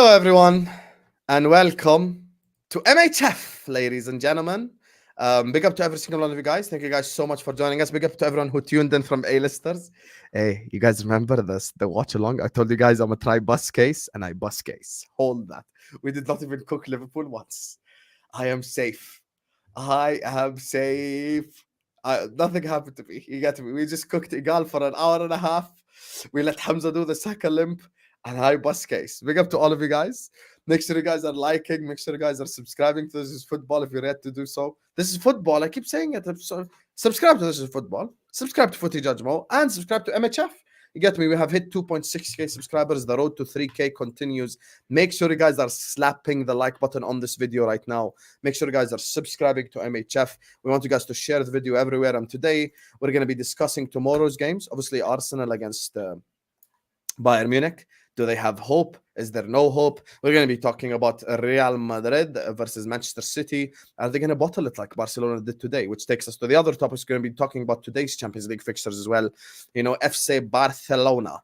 Hello, everyone, and welcome to MHF, ladies and gentlemen. Big up to every single one of you guys. Thank you guys so much for joining us. Big up to everyone who tuned in from A-listers. Hey, you guys remember this? The watch along? I told you guys I'm gonna try bus case, and I bus case. Hold that. We did not even cook Liverpool once. I am safe. I am safe. Nothing happened to me. You get me? We just cooked Igal for an hour and a half. We let Hamza do the second limp, and I bus case. Big up to all of you guys. Make sure you guys are liking. Make sure you guys are subscribing to This Is Football if you're yet to do so. This is football. I keep saying it. So subscribe to This Is Football. Subscribe to Footy Judgmo and subscribe to MHF. You get me? We have hit 2.6k subscribers. The road to 3k continues. Make sure you guys are slapping the like button on this video right now. Make sure you guys are subscribing to MHF. We want you guys to share the video everywhere. And today we're going to be discussing tomorrow's games. Obviously, Arsenal against Bayern Munich. Do they have hope? Is there no hope? We're going to be talking about Real Madrid versus Manchester City. Are they going to bottle it like Barcelona did today? Which takes us to the other topics. We're going to be talking about today's Champions League fixtures as well. You know, FC Barcelona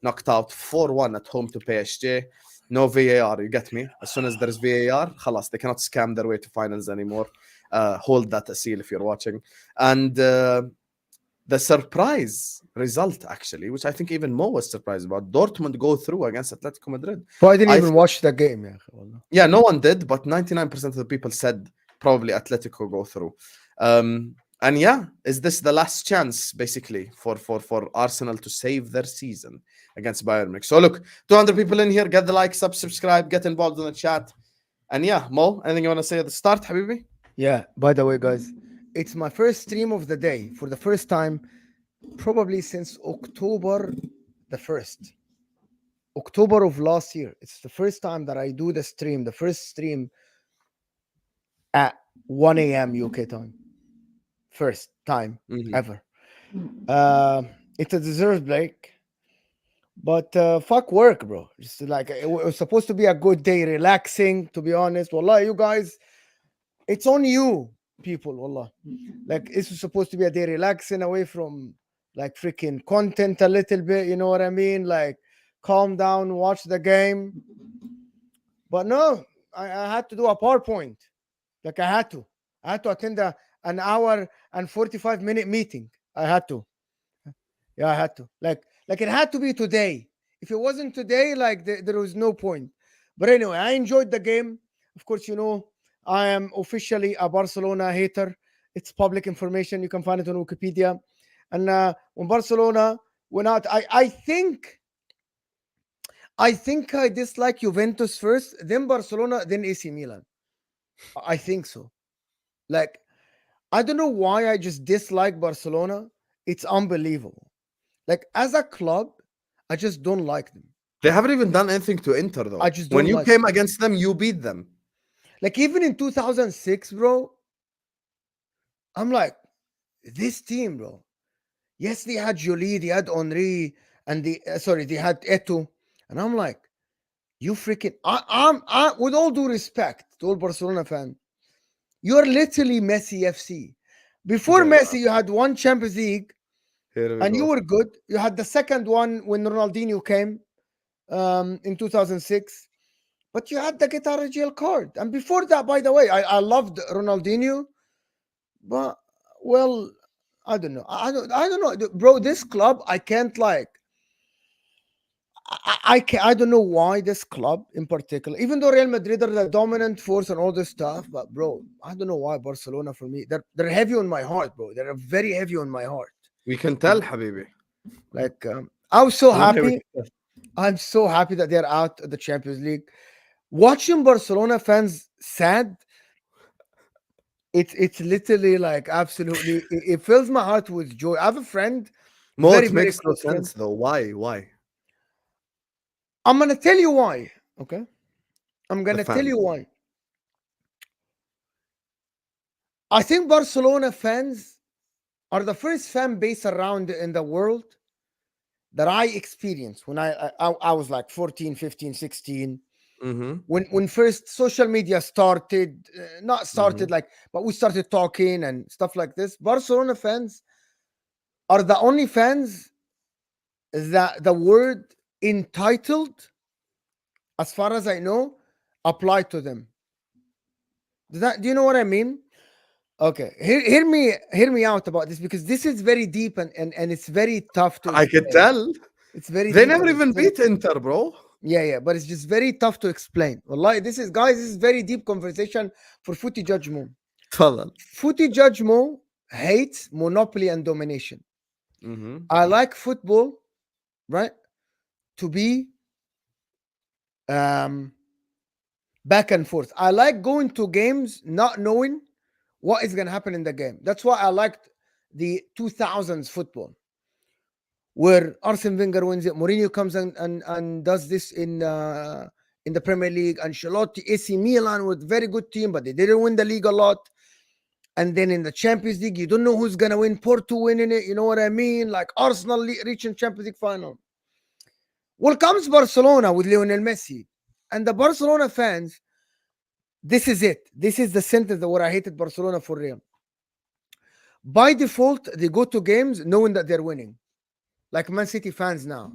knocked out 4-1 at home to PSG. No VAR, you get me? As soon as there's VAR, khalas, they cannot scam their way to finals anymore. Hold that seal if you're watching. And the surprise result, actually, which I think even Mo was surprised about, Dortmund go through against Atletico Madrid. Well, I didn't even watch the game. Yeah, no one did, but 99% of the people said probably Atletico go through. And yeah, is this the last chance, basically, for Arsenal to save their season against Bayern Munich? So look, 200 people in here, get the likes up, subscribe, get involved in the chat. And yeah, Mo, anything you want to say at the start, Habibi? Yeah, by the way, guys, it's my first stream of the day for the first time, probably since October the 1st. October of last year. It's the first time that I do the stream, the first stream at 1 a.m. UK time. First time ever. It's a deserved break. But fuck work, bro. Just like it was supposed to be a good day, relaxing, to be honest. Wallah, you guys, it's on you, people, wallah. Like, this was supposed to be a day relaxing away from like freaking content a little bit, you know what I mean? Like, calm down, watch the game. But no, I had to do a PowerPoint. Like, I had to attend an hour and 45-minute meeting. I had to. Yeah, I had to. Like it had to be today. If it wasn't today, like there was no point. But anyway, I enjoyed the game. Of course, you know, I am officially a Barcelona hater. It's public information. You can find it on Wikipedia. And when Barcelona went out, I think I dislike Juventus first, then Barcelona, then AC Milan. I think so. Like, I don't know why I just dislike Barcelona. It's unbelievable. Like, as a club, I just don't like them. They haven't even done anything to Inter, though. I just don't when you like came them. against them, you beat them. Like, even in 2006, bro, I'm like, this team, bro. Yes, they had Jolie, they had Henry, and they had Eto'o. And I'm like, you freaking, I with all due respect to all Barcelona fans, you're literally Messi FC. Before Messi, you had one Champions League, and you were good. You had the second one when Ronaldinho came in 2006. But you had the Guitar jail card. And before that, by the way, I loved Ronaldinho. But, well, I don't know. I don't know. Bro, this club, I can't like. I don't know why this club in particular, even though Real Madrid are the dominant force and all this stuff, but bro, I don't know why Barcelona, for me, they're heavy on my heart, bro. They're very heavy on my heart. We can tell, Habibi. Like, I was so happy. I'm so happy that they're out of the Champions League. Watching Barcelona fans sad, it's literally like absolutely, it fills my heart with joy. I have a friend. Mo, it makes no sense though. Why? I'm gonna tell you why. Okay, I'm gonna tell you why. I think Barcelona fans are the first fan base around in the world that I experienced when I was like 14, 15, 16. When first social media started, but we started talking and stuff like this. Barcelona fans are the only fans that the word entitled as far as I know, apply to them. Do you know what I mean? Okay, hear me out about this, because this is very deep, and it's very tough to I could explain. tell. It's very They deep, never and it's even very, beat Inter, bro. yeah, but it's just very tough to explain. Wallahi, this is, guys, this is very deep conversation for Footy Judge Mo. تفضل. Footy Judge Mo hates monopoly and domination. Mhm. I like football, right, to be um back and forth. I like going to games not knowing what is going to happen in the game. That's why I liked the 2000s football, where Arsene Wenger wins it, Mourinho comes and does this in the Premier League, Ancelotti, AC Milan with very good team, but they didn't win the league a lot. And then in the Champions League, you don't know who's gonna win. Porto winning it, you know what I mean? Like Arsenal reaching Champions League final. Well, comes Barcelona with Lionel Messi, and the Barcelona fans. This is it. This is the sentence that what I hated Barcelona for real. By default, they go to games knowing that they're winning, like Man City fans now.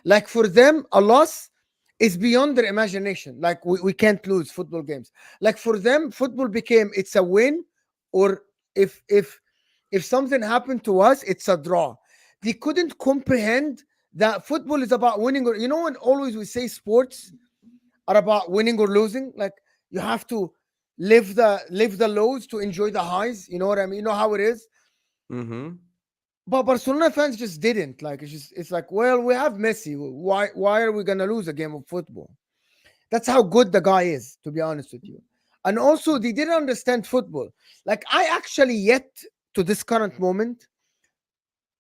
Like for them, a loss is beyond their imagination. Like we can't lose football games. Like for them, football became it's a win, or if if if something happened to us, it's a draw. They couldn't comprehend that football is about winning, or when always we say sports are about winning or losing. Like you have to live the lows to enjoy the highs. You know what I mean? You know how it is. Mhm. But Barcelona fans just didn't like. It's like, well, we have Messi. Why are we gonna lose a game of football? That's how good the guy is, to be honest with you. And also, they didn't understand football. Like I actually yet to this current moment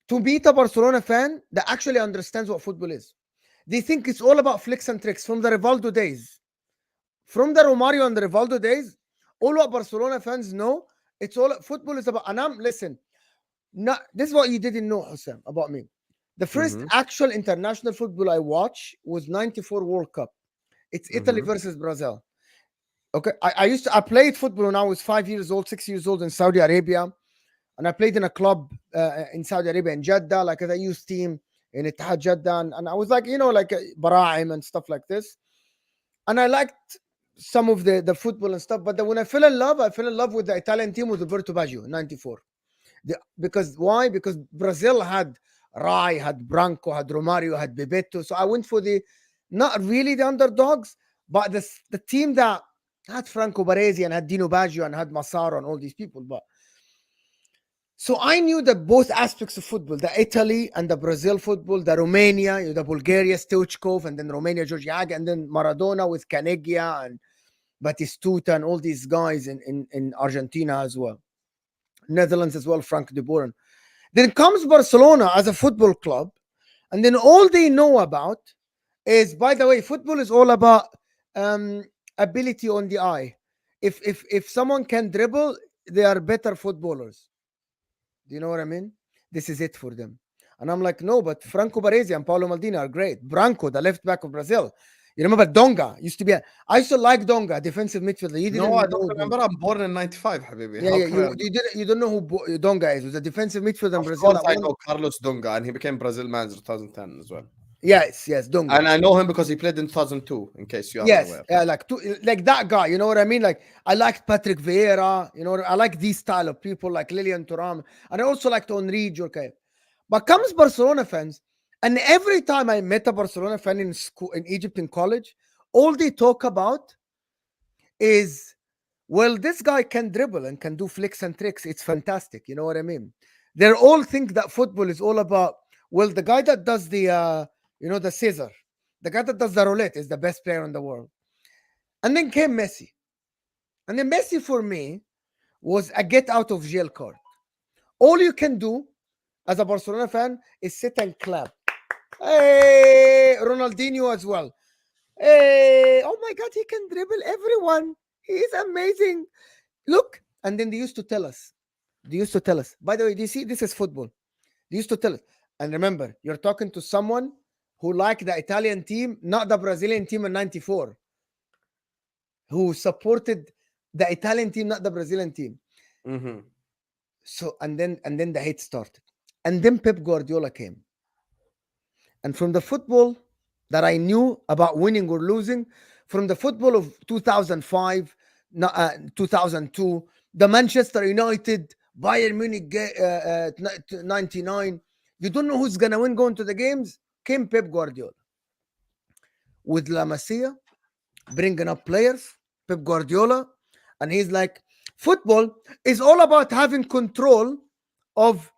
to meet a Barcelona fan that actually understands what football is. They think it's all about flicks and tricks from the Rivaldo days, from the Romario and the Rivaldo days. All what Barcelona fans know, it's all football is about. And listen, not this is what you didn't know, Husam, about me. The first Mhm. actual international football I watched was '94 World Cup. It's Italy Mhm. versus Brazil. Okay, I played football when I was 5 years old, 6 years old in Saudi Arabia, and I played in a club in Saudi Arabia in Jeddah, like as a youth team in Ittihad Jeddah, and I was like, like Bara'im and stuff like this, and I liked some of the football and stuff. But then when I fell in love with the Italian team with Roberto Baggio, '94. Because why? Because Brazil had Rai, had Branco, had Romario, had Bebeto. So I went for the not really the underdogs, but the team that had Franco Baresi and had Dino Baggio and had Massaro and all these people. But so I knew that both aspects of football, the Italy and the Brazil football, the Romania, the Bulgaria, Stoichkov, and then Romania, Georgiaga, and then Maradona with Caneggia and Batistuta and all these guys in Argentina as well. Netherlands as well, Frank de Boer. Then comes Barcelona as a football club, and then all they know about is, by the way, football is all about um, ability on the eye. If someone can dribble, they are better footballers. Do you know what I mean? This is it for them. And I'm like, no, but Franco Baresi and Paulo Maldini are great. Branco, the left back of Brazil. You remember Donga used to be. I used to like Donga, defensive midfielder. You No, I didn't don't know Donga. remember. I'm born in '95, حبيبي. Yeah, How yeah. can I You remember? you didn't you don't know who Donga is. It was a defensive midfielder in Of Brazil course, that I won. know Carlos Dunga, and he became Brazil manager 2010 as well. Yes, Donga. And I know him because he played in 2002, in case you are Yes, unaware. yeah, like that guy. You know what I mean? Like I liked Patrick Vieira. I like these style of people like Lilian Thuram, and I also liked Henri Djurkaeff. But comes Barcelona fans, and every time I met a Barcelona fan in school in Egypt in college, all they talk about is, well, this guy can dribble and can do flicks and tricks. It's fantastic. You know what I mean? They all think that football is all about, well, the guy that does the scissor, the guy that does the roulette is the best player in the world. And then came Messi. And then Messi for me was a get out of jail card. All you can do as a Barcelona fan is sit and clap. Hey, Ronaldinho as well. Hey, oh my God, he can dribble everyone. He's amazing. Look. And then they used to tell us. By the way, do you see this is football? They used to tell us. And remember, you're talking to someone who liked the Italian team, not the Brazilian team in '94, who supported the Italian team, not the Brazilian team. Mhm. So and then the hate started. And then Pep Guardiola came. And from the football that I knew about winning or losing, from the football of 2005, 2002, the Manchester United, Bayern Munich 99. You don't know who's going to win going to the games. Came Pep Guardiola with La Masia, bringing up players, Pep Guardiola, and he's like, football is all about having control of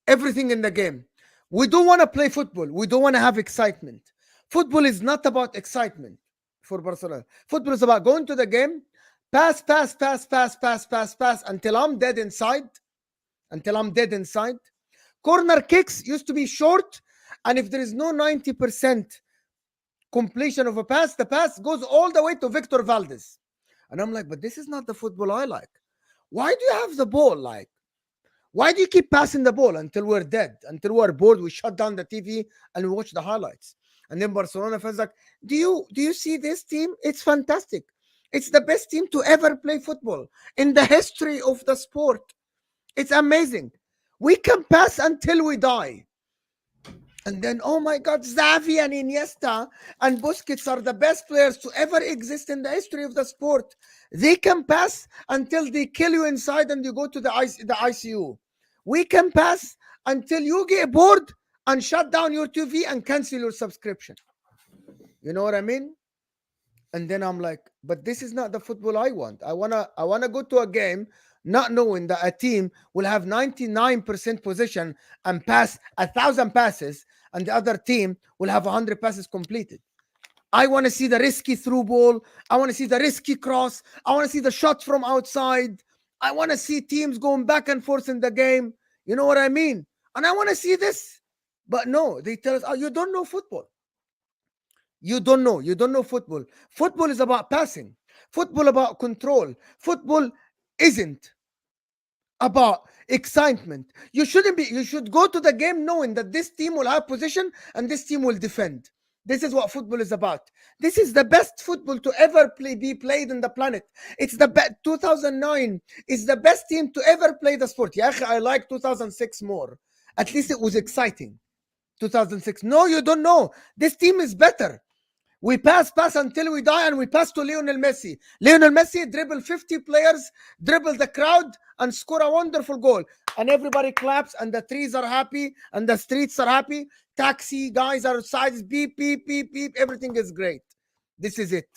everything in the game. We don't want to play football. We don't want to have excitement. Football is not about excitement for Barcelona. Football is about going to the game, pass, pass, pass, pass, pass, pass, pass until I'm dead inside. Until I'm dead inside. Corner kicks used to be short, and if there is no 90% completion of a pass, the pass goes all the way to Victor Valdez. And I'm like, but this is not the football I like. Why do you have the ball? Like, why do you keep passing the ball until we're dead, until we're bored? We shut down the TV and we watch the highlights. And then Barcelona fans like, do you see this team? It's fantastic. It's the best team to ever play football in the history of the sport. It's amazing. We can pass until we die. And then, oh my God, Xavi and Iniesta and Busquets are the best players to ever exist in the history of the sport. They can pass until they kill you inside and you go to the ICU. We can pass until you get bored and shut down your TV and cancel your subscription. You know what I mean? And then I'm like, but this is not the football I want. I wanna go to a game not knowing that a team will have 99% possession and pass 1,000 passes, and the other team will have 100 passes completed. I want to see the risky through ball. I want to see the risky cross. I want to see the shots from outside. I want to see teams going back and forth in the game. You know what I mean? And I want to see this. But no, they tell us, oh, you don't know football. You don't know football. Football is about passing. Football about control. Football isn't about excitement. You should go to the game knowing that this team will have possession and this team will defend. This is what football is about. This is the best football to ever be played in the planet. It's the best. 2009 is the best team to ever play the sport. Yeah, I like 2006 more. At least it was exciting. 2006. No, you don't know. This team is better. We pass until we die, and we pass to Lionel Messi. Lionel Messi dribble 50 players, dribble the crowd, and score a wonderful goal. And everybody claps, and the trees are happy, and the streets are happy. Taxi guys are outside, beep, beep, beep, beep. Everything is great. This is it.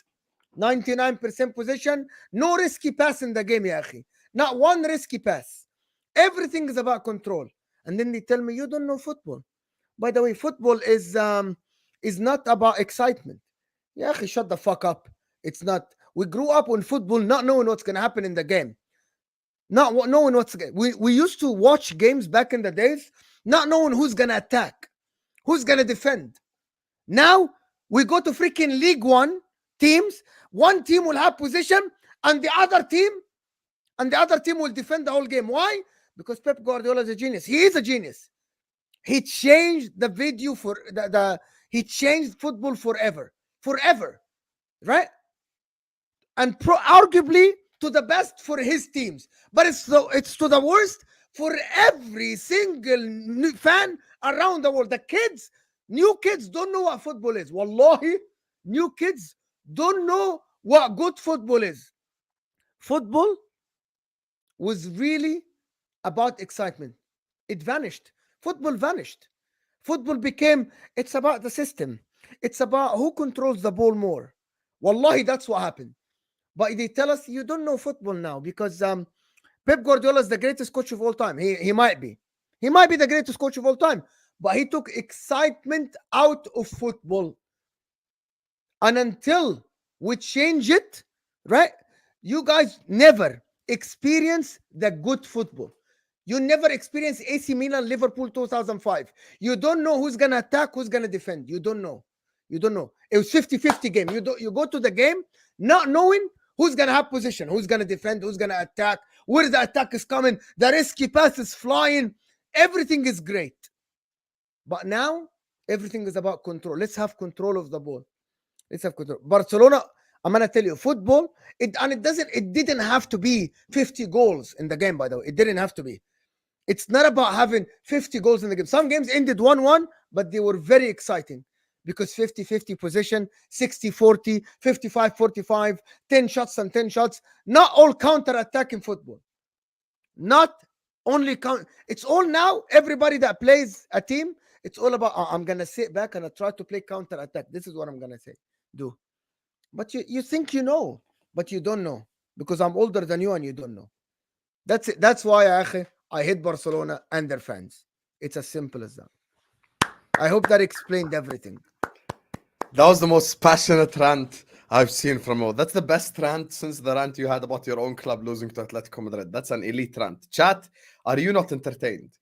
99% possession. No risky pass in the game, ya akhi. Not one risky pass. Everything is about control. And then they tell me, you don't know football. By the way, football is not about excitement. Yeah, shut the fuck up. It's not. We grew up on football not knowing what's going to happen in the game. Not knowing we used to watch games back in the days not knowing who's going to attack, who's going to defend. Now we go to freaking League One teams. One team will have possession and the other team will defend the whole game. Why? Because Pep Guardiola is a genius. He is a genius. He changed the video for he changed football forever, right? And arguably to the best for his teams, but it's to the worst for every single fan around the world. The kids, new kids don't know what football is. Wallahi, new kids don't know what good football is. Football was really about excitement. It vanished. Football vanished. Football became, it's about the system. It's about who controls the ball more. Wallahi, that's what happened. But they tell us you don't know football now because Pep Guardiola is the greatest coach of all time. He might be. He might be the greatest coach of all time. But he took excitement out of football. And until we change it, right, you guys never experience the good football. You never experience AC Milan, Liverpool 2005. You don't know who's going to attack, who's going to defend. You don't know. It was 50-50 game. You go to the game not knowing who's going to have position, who's going to defend, who's going to attack, where the attack is coming, the risky pass is flying. Everything is great. But now, everything is about control. Let's have control of the ball. Let's have control. Barcelona, I'm going to tell you, football, it didn't have to be 50 goals in the game, by the way. It didn't have to be. It's not about having 50 goals in the game. Some games ended 1-1, but they were very exciting because 50-50 position, 60-40, 55-45, 10 shots and 10 shots. Not all counter-attack in football. Not only count. It's all now, everybody that plays a team, it's all about, I'm going to sit back and I try to play counter-attack. This is what I'm going to say. Do. But you think you know, but you don't know. Because I'm older than you and you don't know. That's it. That's why I hate Barcelona and their fans. It's as simple as that. I hope that explained everything. That was the most passionate rant I've seen from you. That's the best rant since the rant you had about your own club losing to Atletico Madrid. That's an elite rant. Chat, are you not entertained?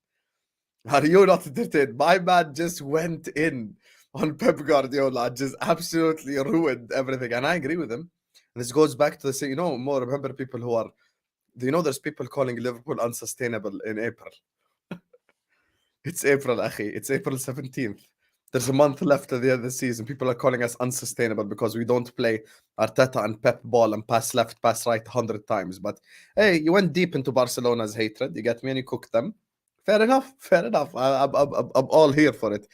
Are you not entertained? My man just went in on Pep Guardiola, just absolutely ruined everything. And I agree with him. And this goes back to the same, more remember people who are, there's people calling Liverpool unsustainable in April. It's April, akhi. It's April 17th. There's a month left at the end of the season. People are calling us unsustainable because we don't play Arteta and Pep ball and pass left, pass right 100 times. But hey, you went deep into Barcelona's hatred. You get me, and you cooked them. Fair enough. Fair enough. I'm all here for it.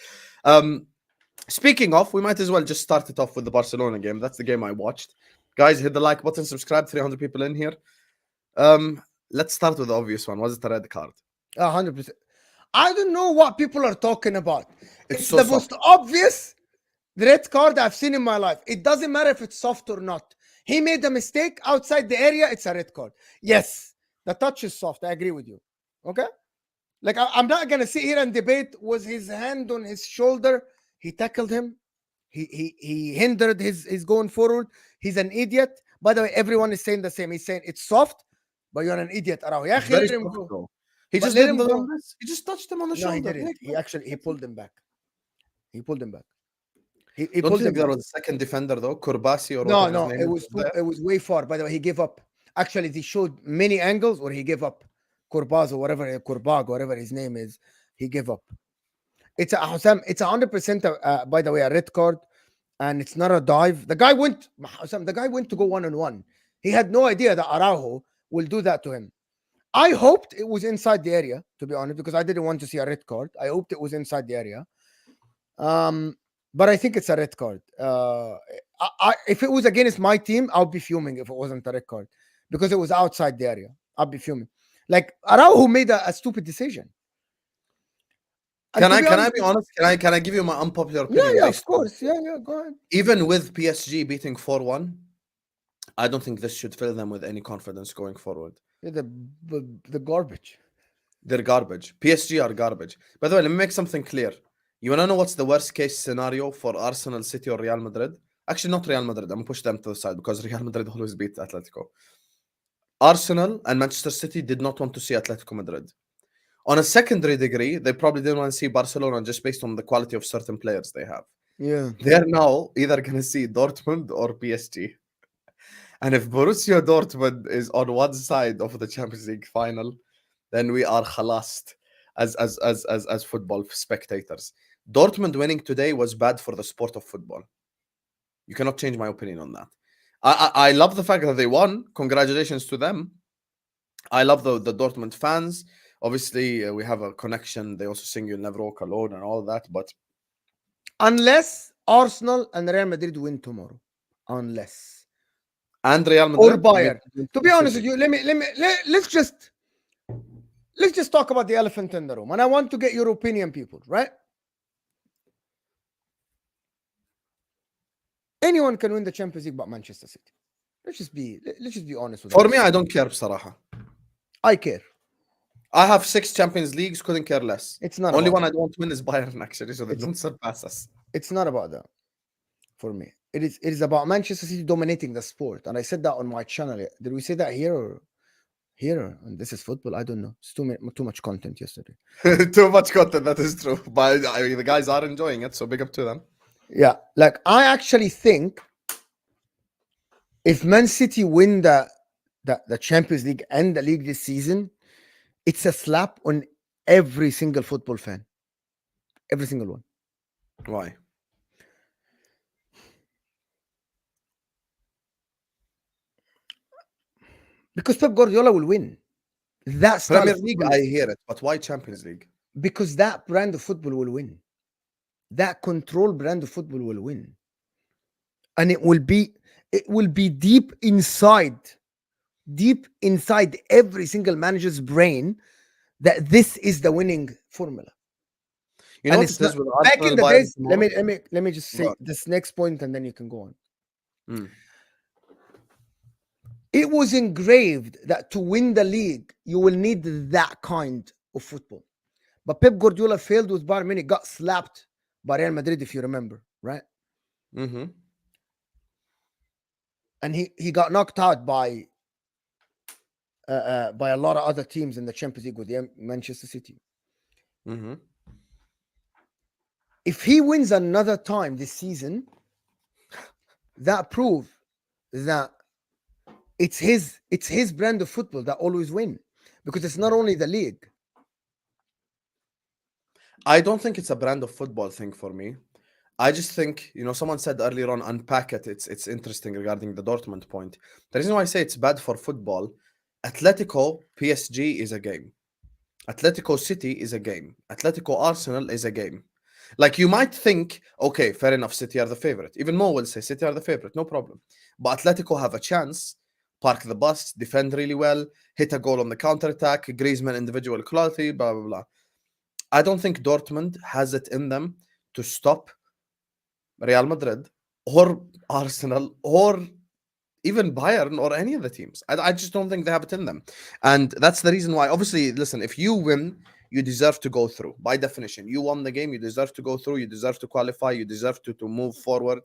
Speaking of, we might as well just start it off with the Barcelona game. That's the game I watched. Guys, hit the like button, subscribe. 300 people in here. Let's start with the obvious one. Was it a red card? 100%. I don't know what people are talking about. It's so the soft. most obvious red card I've seen in my life. It doesn't matter if it's soft or not. He made a mistake outside the area. It's a red card. Yes, the touch is soft. I agree with you. Okay? Like, I'm not going to sit here and debate, was his hand on his shoulder? He tackled him. He hindered his going forward. He's an idiot. By the way, everyone is saying the same. He's saying it's soft, but you're an idiot. It's very soft, though. He just didn't do this. He just touched him on the shoulder. He didn't. He pulled him back. He pulled him back. He Don't pulled think him there back. was a second defender though, Kurbasi or No, whatever his name it was way far. By the way, he gave up. Actually, they showed many angles where he gave up. Kurbaz or Kurbag, whatever his name is, he gave up. It's a HUSAM. It's 100%. By the way, a red card, and it's not a dive. The guy went to go 1-on-1. He had no idea that Araujo will do that to him. I hoped it was inside the area, to be honest, because I didn't want to see a red card. I hoped it was inside the area. But I think it's a red card. If it was against my team, I'll be fuming if it wasn't a red card. Because it was outside the area. I'll be fuming. Like, Araujo made a stupid decision. Can I be honest? Can I give you my unpopular opinion? Yeah, of course. Yeah, go ahead. Even with PSG beating 4-1, I don't think this should fill them with any confidence going forward. Yeah, the garbage. They're garbage. PSG are garbage. By the way, let me make something clear. You want to know what's the worst case scenario for Arsenal, City, or Real Madrid? Actually, not Real Madrid. I'm going to push them to the side because Real Madrid always beat Atletico. Arsenal and Manchester City did not want to see Atletico Madrid. On a secondary degree, they probably didn't want to see Barcelona just based on the quality of certain players they have. Yeah. They're now either going to see Dortmund or PSG. And if Borussia Dortmund is on one side of the Champions League final, then we are khalast as football spectators. Dortmund winning today was bad for the sport of football. You cannot change my opinion on that. I love the fact that they won. Congratulations to them. I love the Dortmund fans. Obviously, we have a connection. They also sing "You'll Never Walk Alone" and all that. But unless Arsenal and Real Madrid win tomorrow, and Real Madrid or Bayern. To be honest with you, let's just talk about the elephant in the room, and I want to get your opinion, people. Right? Anyone can win the Champions League but Manchester City. Let's just be honest with For me, I don't care, بصراحة. I care. I have 6 Champions Leagues, couldn't care less. It's not only one I don't win is Bayern, actually, so they don't surpass us. It's not about that for me. It is about Manchester City dominating the sport. And I said that on my channel. Did we say that here or here? And this is football. I don't know. It's too much content yesterday. Too much content, that is true. But the guys are enjoying it, so big up to them. Yeah, like I actually think if Man City win the Champions League and the league this season, it's a slap on every single football fan. Every single one. Why? Because Pep Guardiola will win. That's Premier League, I hear it, but why Champions League? Because that brand of football will win. that control brand of football will win. And it will be deep inside every single manager's brain that this is the winning formula. You know And what it's it is not with back in Arsenal the Bayern days. Let tomorrow? me let me let me just Go say this next point and then you can go on. on. It was engraved that to win the league, you will need that kind of football. But Pep Guardiola failed with Bayern Munich, got slapped by Real Madrid, if you remember, right? Mm-hmm. And he got knocked out by a lot of other teams in the Champions League with the Manchester City. Mm-hmm. If he wins another time this season, that proves that it's his brand of football that always win, because it's not only the league. I don't think it's a brand of football thing for me. I just think, someone said earlier on, unpack it. It's interesting regarding the Dortmund point. The reason why I say it's bad for football, Atletico PSG is a game. Atletico City is a game. Atletico Arsenal is a game. Like you might think, okay, fair enough, City are the favorite. Even Mo will say City are the favorite, no problem. But Atletico have a chance, park the bus, defend really well, hit a goal on the counter attack, Griezmann individual quality, blah blah blah. I don't think Dortmund has it in them to stop Real Madrid or Arsenal or even Bayern or any of the teams. I just don't think they have it in them. And that's the reason why, obviously, listen, if you win, you deserve to go through. By definition, you won the game, you deserve to go through, you deserve to qualify, you deserve to move forward.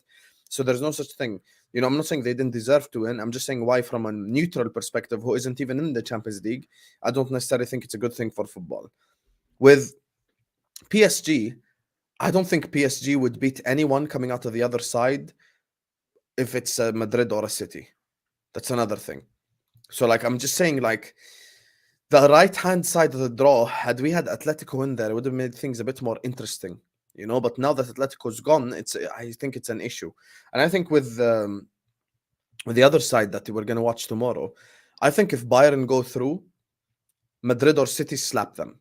So there's no such thing. I'm not saying they didn't deserve to win. I'm just saying why, from a neutral perspective, who isn't even in the Champions League, I don't necessarily think it's a good thing for football. With PSG, I don't think PSG would beat anyone coming out of the other side if it's a Madrid or a City. That's another thing. So, like, I'm just saying, like, the right hand side of the draw, had we had Atletico in there, it would have made things a bit more interesting, But now that Atletico's gone, I think it's an issue. And I think with the other side that we're going to watch tomorrow, I think if Bayern go through, Madrid or City slap them.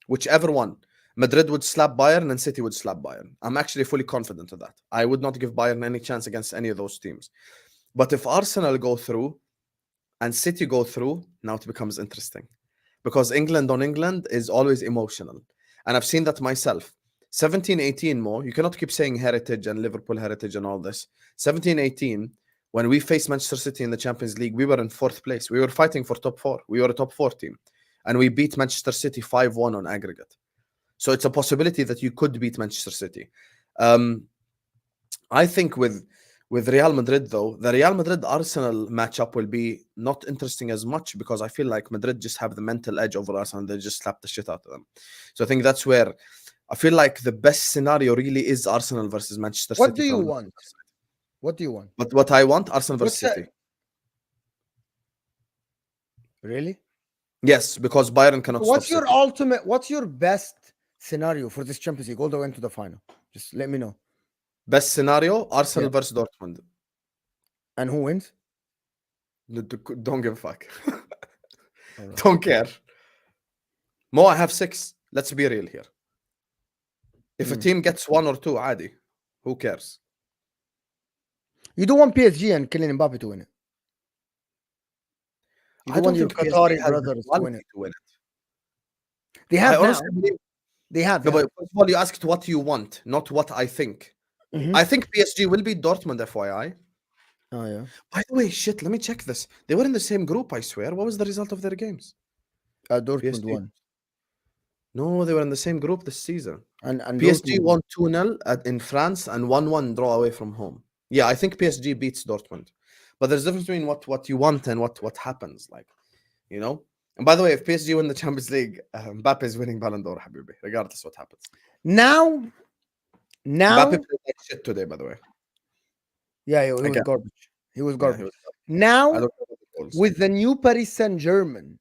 Whichever one. Madrid would slap Bayern and City would slap Bayern. I'm actually fully confident of that. I would not give Bayern any chance against any of those teams. But if Arsenal go through and City go through, now it becomes interesting. Because England on England is always emotional. And I've seen that myself. 17-18 more, you cannot keep saying heritage and Liverpool heritage and all this. 17-18, when we faced Manchester City in the Champions League, we were in 4th place. We were fighting for top 4. We were a top 4 team. And we beat Manchester City 5-1 on aggregate. So it's a possibility that you could beat Manchester City. I think with Real Madrid, though, the Real Madrid-Arsenal matchup will be not interesting as much because I feel like Madrid just have the mental edge over Arsenal. They just slap the shit out of them. So I think that's where I feel like the best scenario really is Arsenal versus Manchester What City. do you want? What do you want? But what I want, Arsenal versus What's that? City. Really? Yes, because Bayern cannot stop What's your City. ultimate? What's your best scenario for this Champions League all the way into the final? Just let me know. Best scenario, Arsenal Yeah. versus Dortmund. And who wins? Don't give a fuck. All right. Don't care. Mo, I have 6. Let's be real here. If a team gets 1 or 2, عادي. Who cares? You don't want PSG and Kylian Mbappe to win it. You I don't don't want your think PSG Qatari has the brothers to win quality it. to win it. They I have now. honestly believe. They have. No, Yeah. but first of all, you asked what you want, not what I think. Mhm. I think PSG will beat Dortmund, FYI. Oh yeah. By the way, shit, let me check this. They were in the same group, I swear. What was the result of their games? Dortmund PSG. won. No, they were in the same group this season. And PSG Dortmund won 2-0 in France and 1-1 draw away from home. Yeah, I think PSG beats Dortmund. But there's a difference between what you want and what happens, like, And by the way, if PSG win the Champions League, Mbappe is winning Ballon d'Or, Habibi, regardless what happens. Now, Mbappe played like shit today, by the way. yeah, he was Again. garbage. He was Yeah, garbage. he was I Now, don't know about the goals. with the new Paris Saint-Germain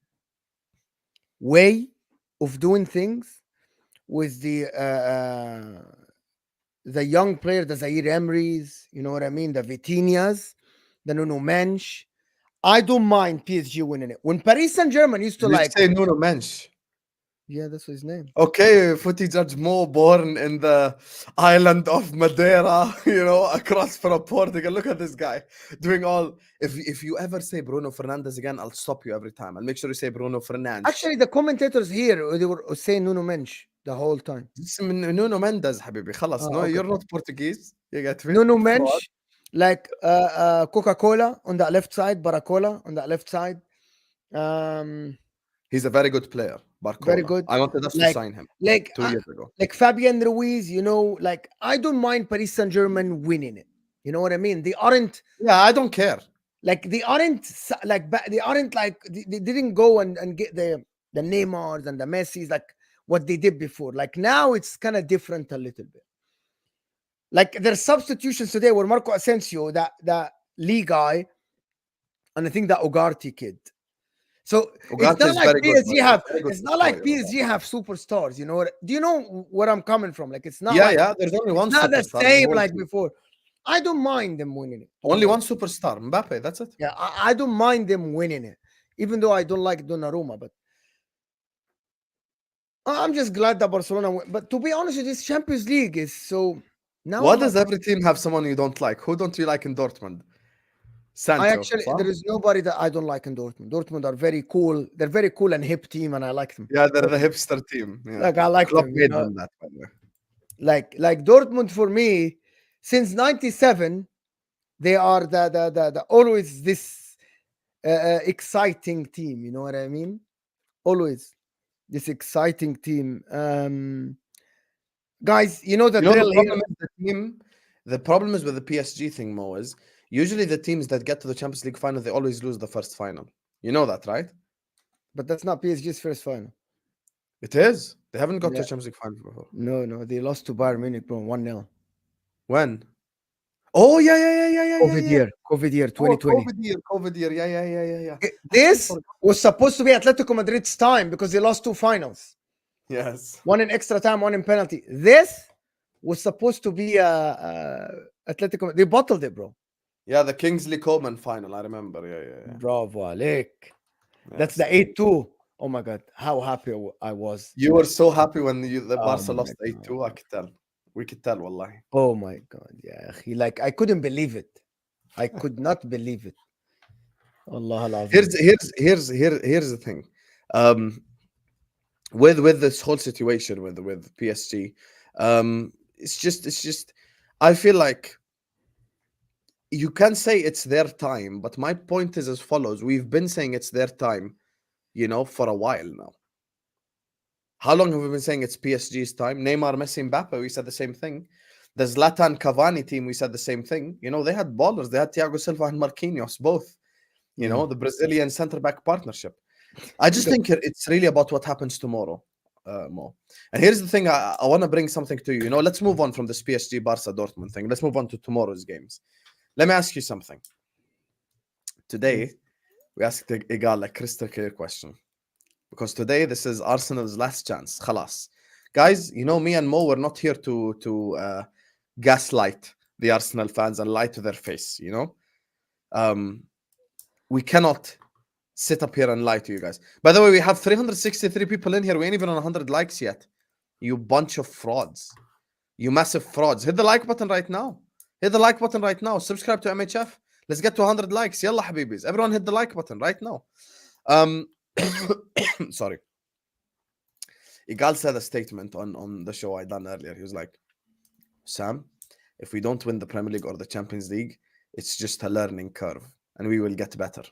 way of doing things, with the young player, the Zaire Emery's, you know what I mean, the Vitinhas, the Nuno Mensch, I don't mind PSG winning it. When Paris Saint-Germain used to Did you like, say Nuno Mensch? Yeah, that's his name. Okay, footy judge Mo, born in the island of Madeira, across from Portugal. Look at this guy doing all. If you ever say Bruno Fernandes again, I'll stop you every time. I'll make sure you say Bruno Fernandes. Actually, the commentators here they were saying Nuno Mensch the whole time. It's Nuno Mendes, حبيبي. خلاص. No, Okay. you're not Portuguese. You get me? Nuno Fraud. Mensch, like Coca-Cola on that left side, Baracola on that left side. He's a very good player, Barcola. Very good. I wanted us to Like, sign him like 2 years ago. like Fabian Ruiz, like I don't mind Paris Saint-Germain winning it. You know what I mean? They aren't Yeah, I don't care. like they aren't like they didn't go and get the Neymars and the Messis like what they did before. Like now it's kind of different a little bit. Like there's substitutions today where Marco Asensio, that Lee guy, and I think that Ugarte kid. So Ugarte it's not is like very good, PSG but have. very good It's not like player. PSG have superstars. You know what? Do you know where I'm coming from? Like it's not. Yeah, like, yeah. There's only one not the superstar. in the same whole like team. before. I don't mind them winning it. Only one superstar, Mbappe. That's it. Yeah, I don't mind them winning it, even though I don't like Donnarumma. But I'm just glad that Barcelona win. But to be honest, this Champions League is so. Now Why I'm does like, every team have someone you don't like? Who don't you like in Dortmund? Sancho. I actually there is nobody that I don't like in Dortmund. Dortmund are very cool. They're very cool and hip team, and I like them. Yeah, they're the hipster team. Yeah. Like I like Klopp them. made them that, by the way. Like Dortmund for me since '97, they are the always this exciting team. You know what I mean? Always this exciting team. Guys, you know the The drill problem here. is the team. The problem is with the PSG thing, Mo, is usually the teams that get to the Champions League final, they always lose the first final. You know that, right? But that's not PSG's first final. It is. They haven't got to Yeah. the Champions League final before. No, they lost to Bayern Munich, bro, 1-0. When? Oh, yeah. COVID year, Oh, 2020. COVID year. Yeah. This was supposed to be Atletico Madrid's time because they lost two finals. Yes. One in extra time, one in penalty. This was supposed to be Atletico. They bottled it, bro. Yeah, the Kingsley Coman final. I remember. Yeah. Bravo, Alec. That's the 8-2. Oh my God, how happy I was. You were so happy when the Oh Barca my lost 8-2. I could tell. We could tell, wallahi. Oh my God, yeah. Like I couldn't believe it. I could not believe it. Allah al Here's the thing. With this whole situation with PSG, it's just I feel like you can say it's their time, but my point is as follows: we've been saying it's their time, for a while now. How long have we been saying it's PSG's time? Neymar, Messi, Mbappe, we said the same thing. The Zlatan Cavani team, we said the same thing. They had ballers. They had Thiago Silva and Marquinhos, both. The Brazilian center-back partnership. I just think it's really about what happens tomorrow, Mo. And here's the thing. I want to bring something to you. Let's move on from this PSG-Barca Dortmund thing. Let's move on to tomorrow's games. Let me ask you something. Today, we asked a crystal clear question. Because today, this is Arsenal's last chance. Khalas. Guys, me and Mo, we're not here to gaslight the Arsenal fans and lie to their face, we cannot sit up here and lie to you guys. By the way, we have 363 people in here. We ain't even on 100 likes yet. You bunch of frauds. You massive frauds. Hit the like button right now. Hit the like button right now. Subscribe to MHF. Let's get to 100 likes. Yalla habibis. Everyone hit the like button right now. Sorry. Igal said a statement on the show I done earlier. He was like, Sam, if we don't win the Premier League or the Champions League, it's just a learning curve and we will get better.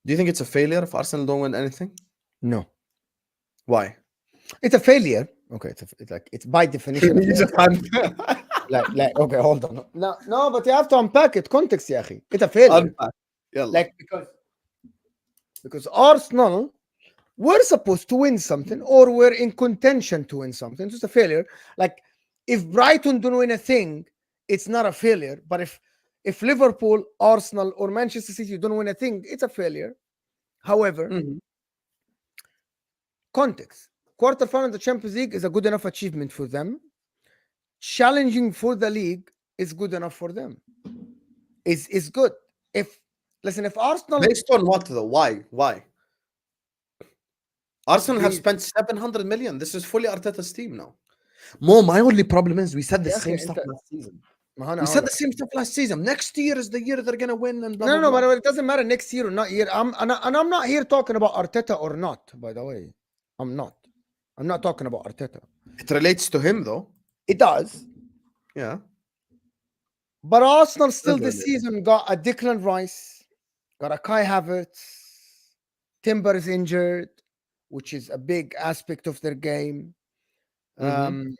Do you think it's a failure if Arsenal don't win anything? No. Why? It's a failure. Okay, it's by definition. like okay, hold on. No, but you have to unpack it. Context, ya akhi. It's a failure. Unpack. Yalla. Like because Arsenal were supposed to win something or were in contention to win something. It's a failure. Like if Brighton don't win a thing, it's not a failure. But if Liverpool, Arsenal, or Manchester City don't win a thing, it's a failure. However, context. Quarterfinal of the Champions League is a good enough achievement for them. Challenging for the league is good enough for them. Is good. If Arsenal based on what though? Why? Arsenal have They, spent 700 million. This is fully Arteta's team now. Mo, my only problem is we said the يا أخي same stuff أنت last season. ما أنا We هقول said the لك. same stuff last season. Next year is the year they're gonna win and blah No, blah no, blah. but it doesn't matter next year or not year. I'm not here talking about Arteta or not. By the way, I'm not. I'm not talking about Arteta. It relates to him though. It does, Yeah. but Arsenal still Does this relate. season got a Declan Rice, got a Kai Havertz, Timber is injured, which is a big aspect of their game. Mhm.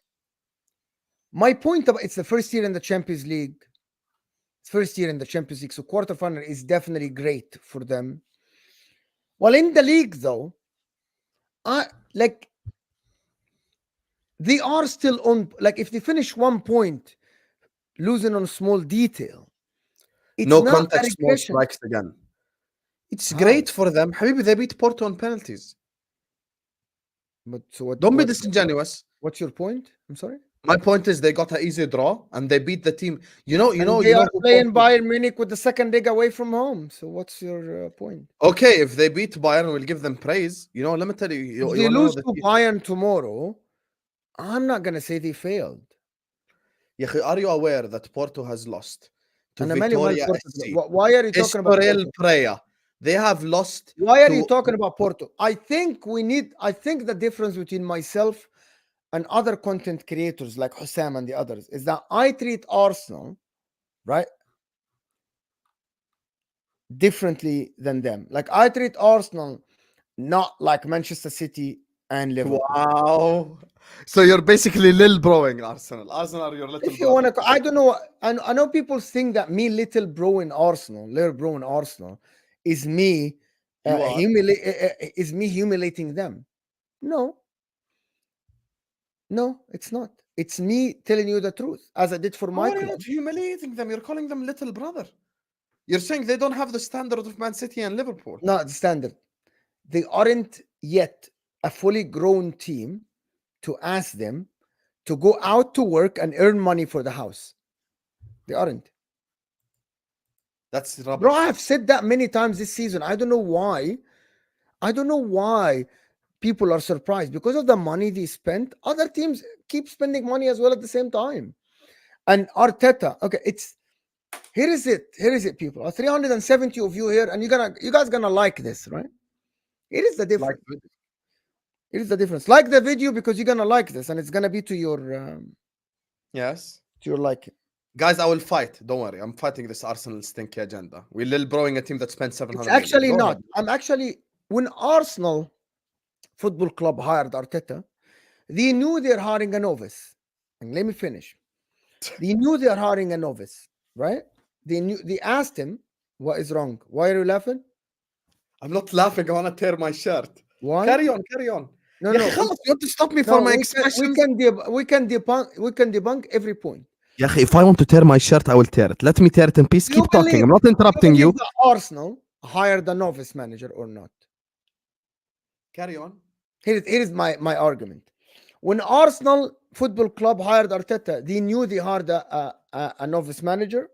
My point about it's the first year in the Champions League. First year in the Champions League, so quarterfinal is definitely great for them. Well, in the league though, I like they are still on. Like if they finish 1 point, losing on a small detail, it's No not a contact, small regression. strikes again. It's How? great for them. Habibi, they beat Porto on penalties. But so what? Don't be disingenuous. What's your point? I'm sorry. My point is they got an easy draw and they beat the team. And they are Who playing Porto. Bayern Munich with the second leg away from home. So what's your point? Okay, if they beat Bayern, we'll give them praise. Let me tell you. If You they want to know lose the to team. Bayern tomorrow, I'm not gonna say they failed. يا أخي, are you aware that Porto has lost to And Emmanuel Vitoria Porto. SC? Why are you talking about Estoril Porto? Praia. They have lost Why are you to. talking about Porto? I think the difference between myself and other content creators like HUSAM and the others is that I treat Arsenal, right, differently than them. Like I treat Arsenal not like Manchester City and Liverpool. Wow. So you're basically lil broing Arsenal. Arsenal are your little If you want brother. to, I don't know. I know people think that me, little bro in Arsenal, little bro in Arsenal, is me, You are. is me humiliating them. No, no, it's not. It's me telling you the truth, as I did for How my are you club. not humiliating them? You're calling them little brother. You're saying they don't have the standard of Man City and Liverpool. Not the standard. They aren't yet a fully grown team to ask them to go out to work and earn money for the house. They aren't. That's rubbish. Bro, I have said that many times this season. I don't know why. I don't know why people are surprised because of the money they spent. Other teams keep spending money as well at the same time. And Arteta, okay, here is it, people. 370 of you here, and you guys gonna like this, right? It is the difference. Like, It is the difference. Like the video because you're gonna like this, and it's gonna be to yes. your liking. Guys, I will fight. Don't worry. I'm fighting this Arsenal stinky agenda. We're lil broing a team that spent It's 700 actually million. Go not. ahead. I'm actually when Arsenal Football Club hired Arteta, they knew they're hiring a novice. And let me finish. They knew they're hiring a novice, right? They asked him, what is wrong? Why are you laughing? I'm not laughing. I want to tear my shirt. Why? Carry on. No, يا no, أخي خلص, you want to stop me for my we expressions? can debunk every point. يا أخي, if I want to tear my shirt, I will tear it. Let me tear it in peace. You Keep talking. I'm believe, not interrupting you. that Arsenal hired a novice manager or not? Carry on. Here is my argument. When Arsenal Football Club hired Arteta, they knew they hired a novice manager.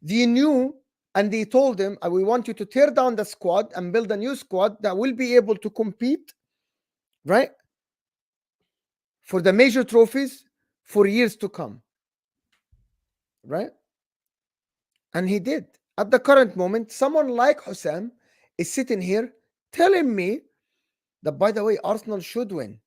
They knew and they told him, we want you to tear down the squad and build a new squad that will be able to compete, right, for the major trophies for years to come. Right? And he did. At the current moment, someone like HUSAM is sitting here telling me that, by the way, Arsenal should win.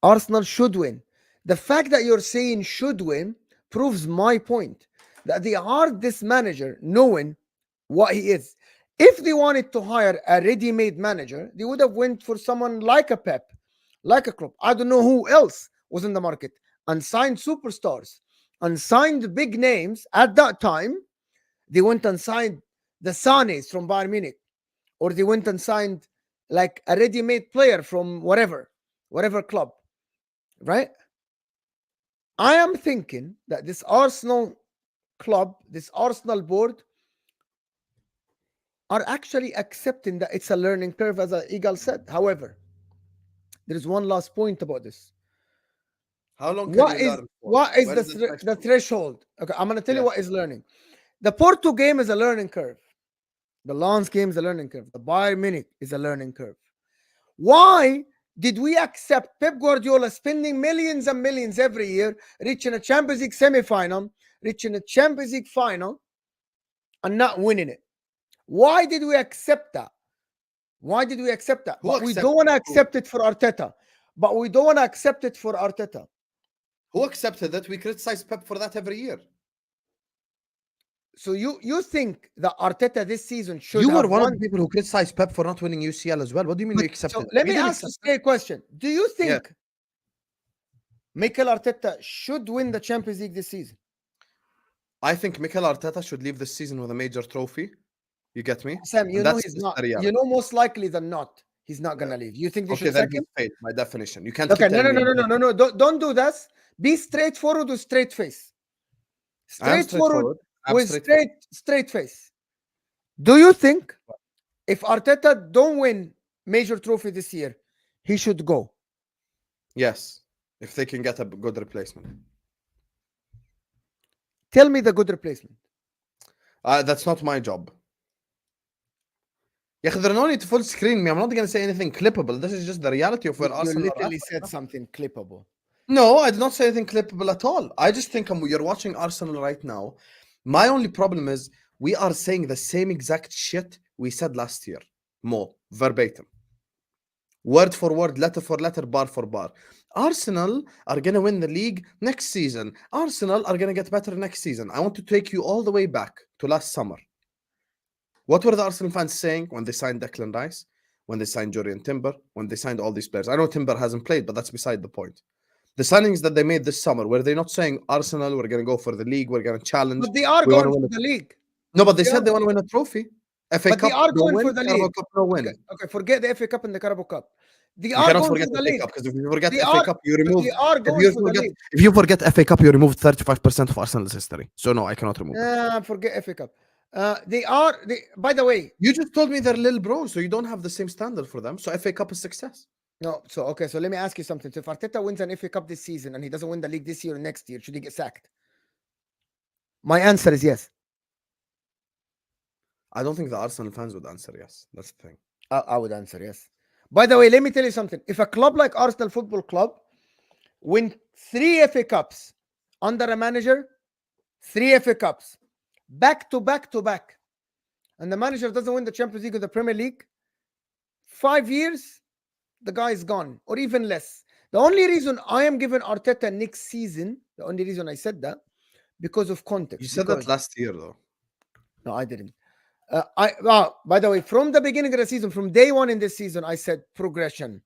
Arsenal should win. The fact that you're saying should win proves my point that they hired this manager knowing what he is. If they wanted to hire a ready-made manager, they would have went for someone like a Pep, like a Klopp. I don't know who else was in the market and signed superstars and signed big names at that time. They went and signed the Sanes from Bayern Munich, or they went and signed like a ready-made player from whatever club, right? I am thinking that this Arsenal club, this Arsenal board, are actually accepting that it's a learning curve, as Eagle said. However, there is one last point about this. How long can you learn for? What is Where is the threshold? Okay, I'm going to tell you Yes. what is learning. The Porto game is a learning curve. The Lens game is a learning curve. The Bayern Munich is a learning curve. Why did we accept Pep Guardiola spending millions and millions every year, reaching a Champions League semi-final, reaching a Champions League final, and not winning it? Why did we accept that? Why did we accept that? But we don't want to accept it for Arteta. But we don't want to accept it for Arteta. Who accepted that? We criticize Pep for that every year. So you think that Arteta this season should You have were one won? of the people who criticized Pep for not winning UCL as well. What do you mean we accepted? So let We me didn't ask you accept a question. Do you think Yeah. Mikel Arteta should win the Champions League this season? I think Mikel Arteta should leave this season with a major trophy. You get me? Sam, you And know that's he's just not. the reality. You know, most likely than not, he's not gonna leave. You think they Okay, should then sack he's him? paid by definition. You can't Okay, keep no, telling me no. Don't do this. Be straightforward with straight face. I am Straightforward I'm with straightforward. straight face. Do you think if Arteta don't win major trophy this year, he should go? Yes, if they can get a good replacement. Tell me the good replacement. That's not my job. Yeah, there's no need to full screen me. I'm not going to say anything clippable. This is just the reality of where You Arsenal are literally at. said something clippable. No, I did not say anything clippable at all. I just think you're watching Arsenal right now. My only problem is we are saying the same exact shit we said last year. Verbatim. Word for word, letter for letter, bar for bar. Arsenal are going to win the league next season. Arsenal are going to get better next season. I want to take you all the way back to last summer. What were the Arsenal fans saying when they signed Declan Rice, when they signed Jurriën Timber, when they signed all these players? I know Timber hasn't played, but that's beside the point. The signings that they made this summer, were they not saying, Arsenal, we're going to go for the league, we're going to challenge? But they are we going wanna for the league. No, but they said they want to win a trophy. FA But Cup, they are no going win. for the Carabao league. Cup, no win. Okay, forget the FA Cup and the Carabao Cup. They You are cannot going forget for the the FA league. Cup, because if you forget They FA are- Cup, you remove. They are If going you, for the forget, league. if you forget FA Cup, you remove 35% of Arsenal's history. So no, I cannot remove it. Forget FA Cup. By the way, You just told me they're little bros, so you don't have the same standard for them. So FA Cup is success. no. So okay, so let me ask you something. So if Arteta wins an FA Cup this season and he doesn't win the league this year or next year, should he get sacked? My answer is yes. I don't think the Arsenal fans would answer yes. That's the thing. I would answer yes. By the way, let me tell you something. If a club like Arsenal Football Club win 3 FA Cups under a manager, 3 FA Cups, back to back to back, and the manager doesn't win the Champions League or the Premier League, 5 years, the guy is gone, or even less. The only reason I am giving Arteta next season, the only reason I said that, because of context. You said that last year, though. No, I didn't. By the way, from the beginning of the season, from day one in this season, I said progression.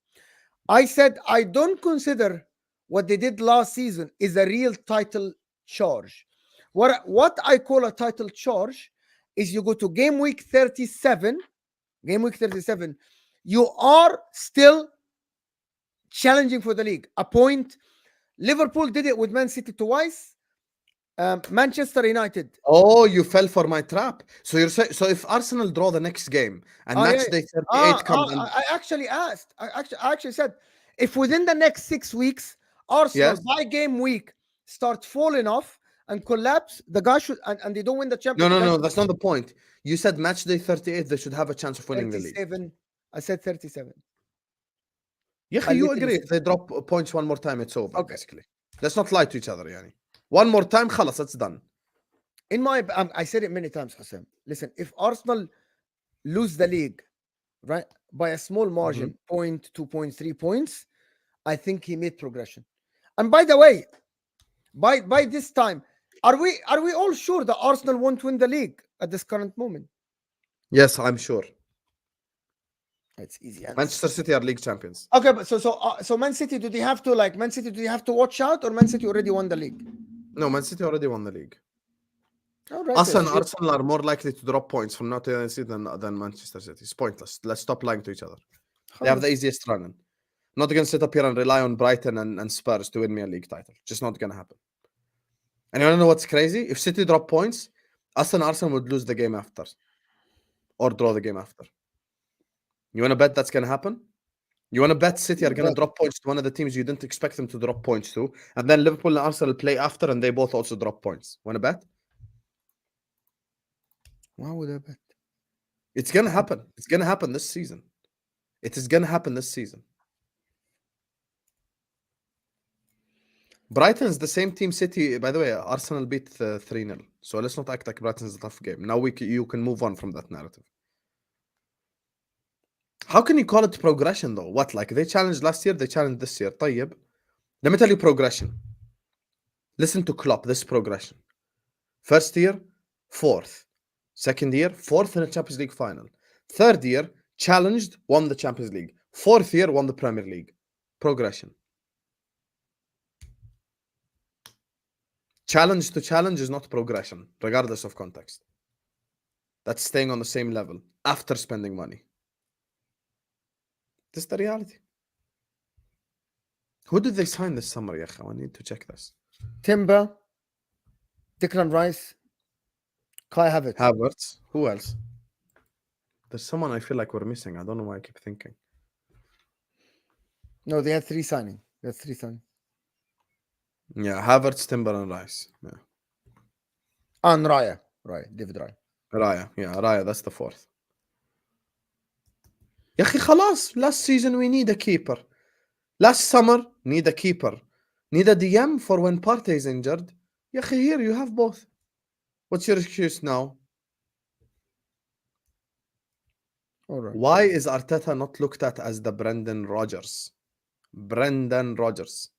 I said I don't consider what they did last season is a real title charge. What I call a title charge is you go to game week 37, you are still challenging for the league. A point. Liverpool did it with Man City twice. Manchester United. Oh, you fell for my trap. So you're saying, so if Arsenal draw the next game and match day 38 comes, I actually asked. I actually said, if within the next 6 weeks, Arsenal by game week start falling off and collapse, the guy should and they don't win the Champions League. No, that's not the point. You said match day 38, they should have a chance of winning the league. I said 37. Yeah, you agree. If they drop points one more time, it's over. Okay. Basically. Let's not lie to each other, yani. One more time, khalas, it's done. In my, I said it many times, Husam. Listen, if Arsenal lose the league, right, by a small margin, 2 points, 3 points, I think he made progression. And by the way, by this time, are we all sure that Arsenal won't win the league at this current moment? Yes, I'm sure. It's easy. Manchester City are league champions. Okay, but so Man City, do they have to watch out, or Man City already won the league? No, Man City already won the league. All right, Us and Arsenal are more likely to drop points from Nottingham City than Manchester City. It's pointless. Let's stop lying to each other. They have the easiest running. Not going to sit up here and rely on Brighton and Spurs to win me a league title. Just not going to happen. And you want to know what's crazy? If City drop points, us and Arsenal would lose the game after. Or draw the game after. You want to bet that's going to happen? You want to bet City are going to drop points to one of the teams you didn't expect them to drop points to, and then Liverpool and Arsenal play after, and they both also drop points. Want to bet? Why would I bet? It's going to happen. It's going to happen this season. It is gonna happen this season. Brighton's the same team City. By the way, Arsenal beat 3-0. So let's not act like Brighton's a tough game. Now you can move on from that narrative. How can you call it progression though? What, like they challenged last year, they challenged this year. طيب. Let me tell you progression. Listen to Klopp, this progression. First year, fourth. Second year, fourth in the Champions League final. Third year, challenged, won the Champions League. Fourth year, won the Premier League. Progression. Challenge to challenge is not progression, regardless of context. That's staying on the same level after spending money. This is the reality. Who did they sign this summer, Yakha? I need to check this. Timber, Declan Rice, Kai Havertz. Havertz. Who else? There's someone I feel like we're missing. I don't know why I keep thinking. No, they had 3 signings. They had 3 signings. Yeah, Havertz, Timber, and Rice. Yeah. And Raya. Right, David Raya. Raya. Yeah, Raya. That's the fourth. يا أخي خلاص. Last season we need a keeper. Last summer need a keeper. Need a DM for when Partey is injured. يا أخي here you have both. What's your excuse now? All right. Why is Arteta not looked at as the Brendan Rodgers? Brendan Rodgers.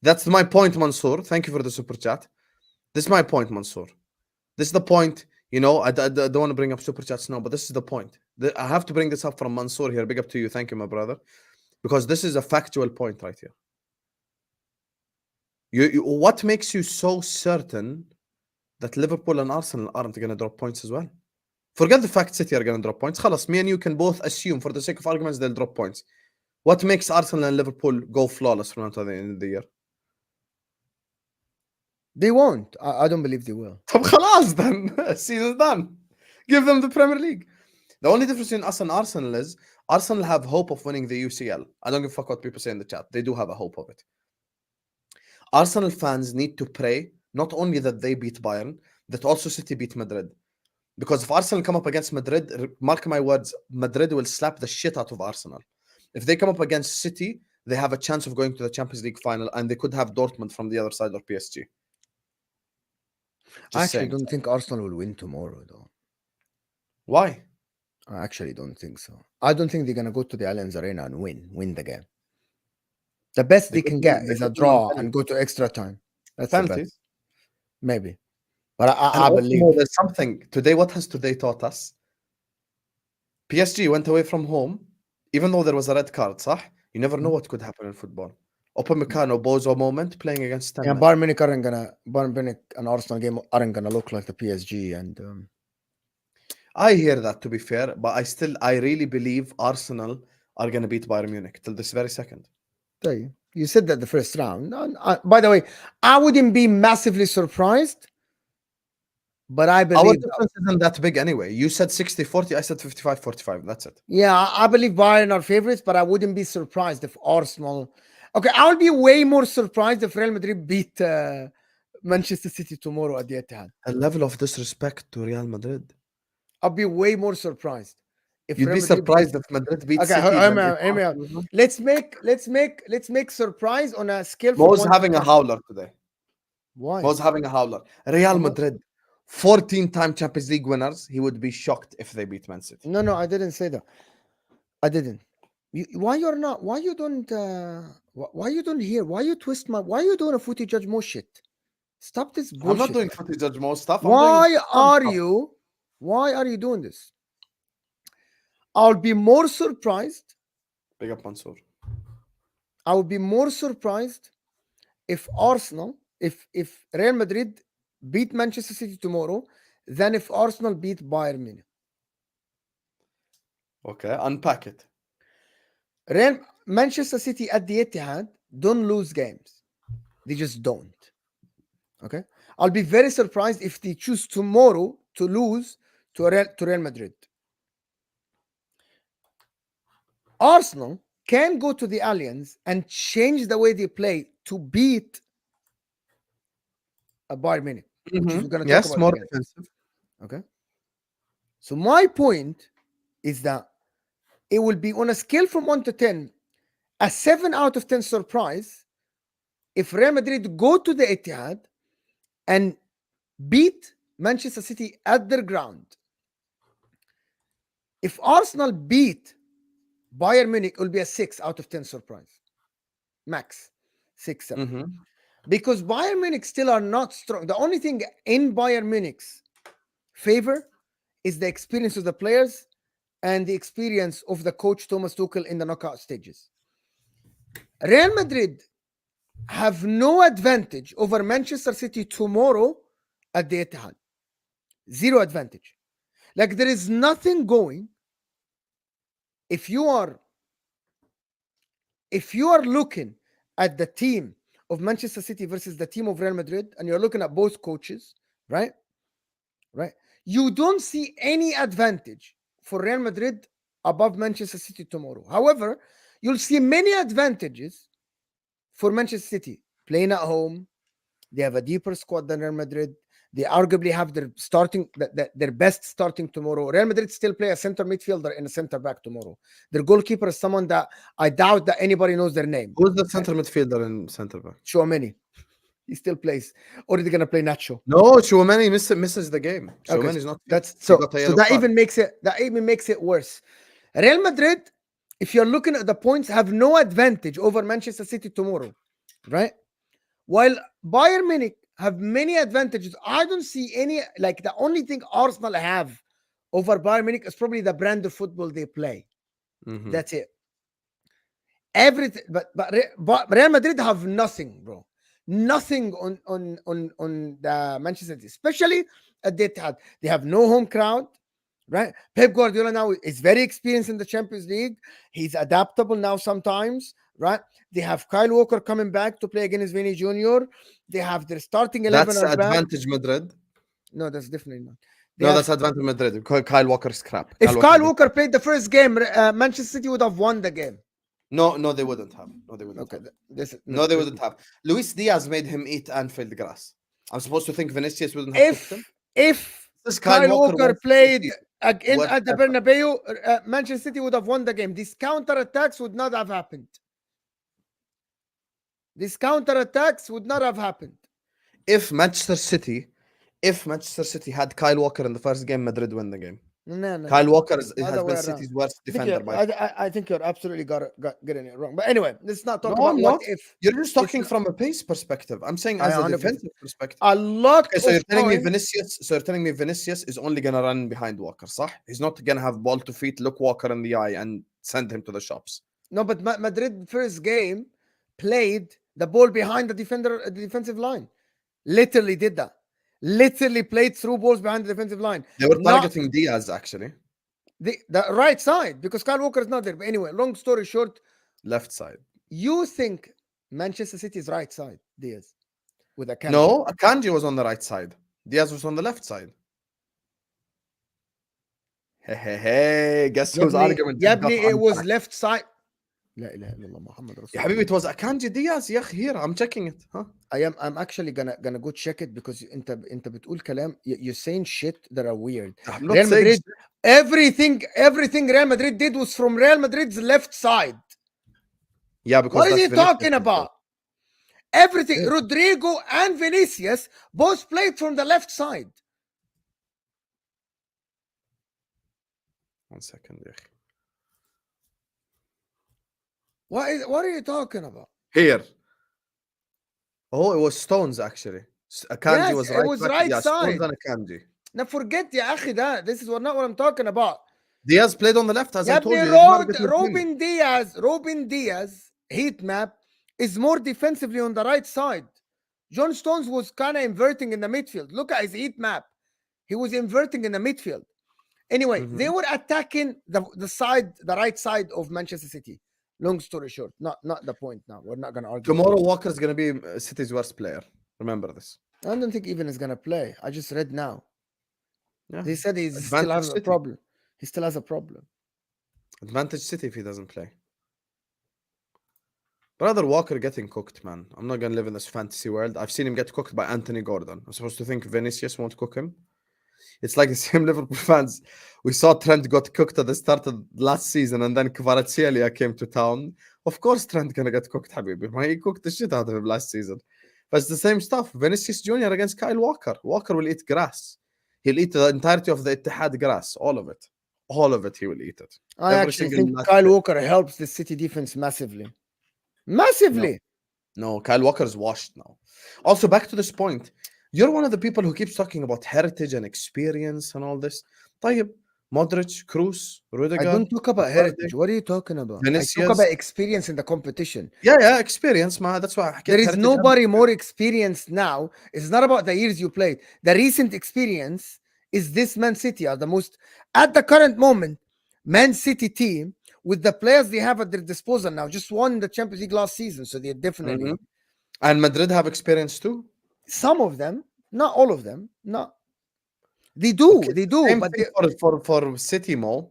That's my point, Mansoor. Thank you for the super chat. This is my point, Mansoor. This is the point. You know, I don't want to bring up super chats now, but this is the point. I have to bring this up from Mansoor here. Big up to you. Thank you, my brother. Because this is a factual point right here. What makes you so certain that Liverpool and Arsenal aren't going to drop points as well? Forget the fact City are going to drop points. خلاص, me and you can both assume, for the sake of arguments, they'll drop points. What makes Arsenal and Liverpool go flawless from now to the end of the year? They won't. I don't believe they will. طب خلاص then. Season's done. Give them the Premier League. The only difference between us and Arsenal is Arsenal have hope of winning the UCL. I don't give a fuck what people say in the chat. They do have a hope of it. Arsenal fans need to pray not only that they beat Bayern, that also City beat Madrid. Because if Arsenal come up against Madrid, mark my words, Madrid will slap the shit out of Arsenal. If they come up against City, they have a chance of going to the Champions League final, and they could have Dortmund from the other side or PSG. I actually don't think Arsenal will win tomorrow, though. Why? I actually don't think so. I don't think they're going to go to the Allianz Arena and win the game. The best they can get is a draw and go to extra time. That's the best. Maybe. But I believe there's something. Today, what has today taught us? PSG went away from home, even though there was a red card, صح? You never know what could happen in football. Upamecano, Bozo moment, playing against 10 men. Bayern Munich and Arsenal game aren't gonna look like the PSG. And I hear that, to be fair, but I really believe Arsenal are gonna beat Bayern Munich till this very second. You said that the first round. By the way, I wouldn't be massively surprised, but I believe our difference isn't that big anyway. You said 60-40, I said 55-45. That's it. Yeah, I believe Bayern are favorites, but I wouldn't be surprised if Arsenal. Okay, I'll be way more surprised if Real Madrid beat Manchester City tomorrow at the Etihad. A level of disrespect to Real Madrid. I'll be way more surprised. If you'd be surprised if Madrid beats City. Let's make surprise on a scale. Mo's having a howler today. Why? Mo's having a howler. Real Madrid, 14-time Champions League winners. He would be shocked if they beat Man City. No, I didn't say that. I didn't. Why you don't hear? Why you twist my? Why you doing a footy judge Mo shit? Stop this bullshit. I'm not doing footy judge Mo stuff. Why are you doing this? I'll be more surprised. Big up Mansoor. I would be more surprised if Arsenal, if Real Madrid beat Manchester City tomorrow than if Arsenal beat Bayern Munich. Okay, unpack it. Manchester City at the Etihad don't lose games. They just don't. Okay? I'll be very surprised if they choose tomorrow to lose to Real Madrid. Arsenal can go to the Allianz and change the way they play to beat a Bayern Munich. Which is we're going to talk about more defensive. Okay. So my point is that it will be on a scale from 1 to 10, a 7 out of 10 surprise if Real Madrid go to the Etihad and beat Manchester City at their ground. If Arsenal beat Bayern Munich, it will be a 6 out of 10 surprise. Max. 6, 7. Mm-hmm. Because Bayern Munich still are not strong. The only thing in Bayern Munich's favor is the experience of the players and the experience of the coach Thomas Tuchel in the knockout stages. Real Madrid have no advantage over Manchester City tomorrow at the Etihad. Zero advantage. Like there is nothing going. If you are looking at the team of Manchester City versus the team of Real Madrid, and you're looking at both coaches, right? You don't see any advantage for Real Madrid above Manchester City tomorrow. However, you'll see many advantages for Manchester City playing at home. They have a deeper squad than Real Madrid. They arguably have their best starting tomorrow. Real Madrid still play a center midfielder and a center back tomorrow. Their goalkeeper is someone that I doubt that anybody knows their name. Who's the center midfielder and center back? Chouameni. He still plays. Or are they gonna play Nacho? No, Chouameni misses the game. Chouameni is not. So that even makes it worse. Real Madrid, if you're looking at the points, have no advantage over Manchester City tomorrow, right? While Bayern Munich have many advantages, I don't see any. Like the only thing Arsenal have over Bayern Munich is probably the brand of football they play. Mm-hmm. That's it. Everything, but Real Madrid have nothing, bro. Nothing on the Manchester City, especially at the Etihad. They have no home crowd, right? Pep Guardiola now is very experienced in the Champions League. He's adaptable now sometimes, right? They have Kyle Walker coming back to play against Vinny Jr. They have their starting 11. That's advantage Madrid. No, that's definitely not. That's advantage Madrid. Kyle Walker's crap. If Kyle Walker played the first game, Manchester City would have won the game. No, they wouldn't have. They wouldn't have. Luis Diaz made him eat Anfield grass. I'm supposed to think Vinicius wouldn't have cooked him. If Kyle Walker played at the Bernabeu, Manchester City would have won the game. These counter-attacks would not have happened. If Manchester City had Kyle Walker in the first game, Madrid win the game. No. Kyle Walker has been City's worst defender. I think you're absolutely getting it wrong. But anyway, let's not talk about what if. You're just talking from a pace perspective. I'm saying as a defensive perspective. A lot. Okay, so you're telling me Vinicius is only gonna run behind Walker, صح? He's not gonna have ball to feet, look Walker in the eye, and send him to the shops. No, but Madrid first game played the ball behind the defensive line. Literally did that. Literally played through balls behind the defensive line. They were targeting Diaz, actually. The right side, because Kyle Walker is not there. But anyway, long story short. Left side. You think Manchester City's right side, Diaz? With Akanji? No, Akanji was on the right side. Diaz was on the left side. Hey, guess whose argument? It was left side. لا إله إلا الله محمد رسول الله. يا حبيبي, it was Akanji Diaz. يا أخي, here, I'm checking it. Huh? I'm actually gonna go check it because انت بتقول كلام, you're saying shit that are weird. Real Madrid, everything Real Madrid did was from Real Madrid's left side. Yeah, because what is he talking about? Everything. Rodrigo and Vinicius both played from the left side. 1 second, يا أخي. What are you talking about? Here. Oh, it was Stones, actually. Akanji was right. It was right side. Stones and Akanji. Now forget يا أخي that. This is not what I'm talking about. Diaz played on the left, as I told you. Robin Diaz heat map is more defensively on the right side. John Stones was kind of inverting in the midfield. Look at his heat map. He was inverting in the midfield. Anyway, they were attacking the right side of Manchester City. Long story short, not the point now. We're not going to argue. Tomorrow, Walker is going to be City's worst player. Remember this. I don't think even is going to play. I just read now. Yeah. They said he still has a problem. He still has a problem. Advantage City if he doesn't play. Brother Walker getting cooked, man. I'm not going to live in this fantasy world. I've seen him get cooked by Anthony Gordon. I'm supposed to think Vinicius won't cook him. It's like the same Liverpool fans. We saw Trent got cooked at the start of last season, and then Kvaratskhelia came to town. Of course, Trent gonna get cooked, Habibi. He cooked the shit out of him last season. But it's the same stuff. Vinicius Junior against Kyle Walker. Walker will eat grass. He'll eat the entirety of the Ittihad grass, all of it. All of it, he will eat it. I Every actually single think last Kyle bit. Walker helps the City defense massively. No, Massively. no, Kyle Walker is washed now. Also, back to this point, you're one of the people who keeps talking about heritage and experience and all this. طيب, Modric, Kroos, I Rudiger, don't talk about Valverde, heritage. What are you talking about? I talk Vinicius. about experience in the competition. Yeah, experience, man. That's why I There get is heritage. nobody more experienced now. It's not about the years you played. The recent experience is this Man City are the most, at the current moment, Man City team with the players they have at their disposal now just won the Champions League last season. So they're definitely, Mhm. And Madrid have experience too. some of them, not all of them, not. They do, Okay, they do, same but thing for City, Mo.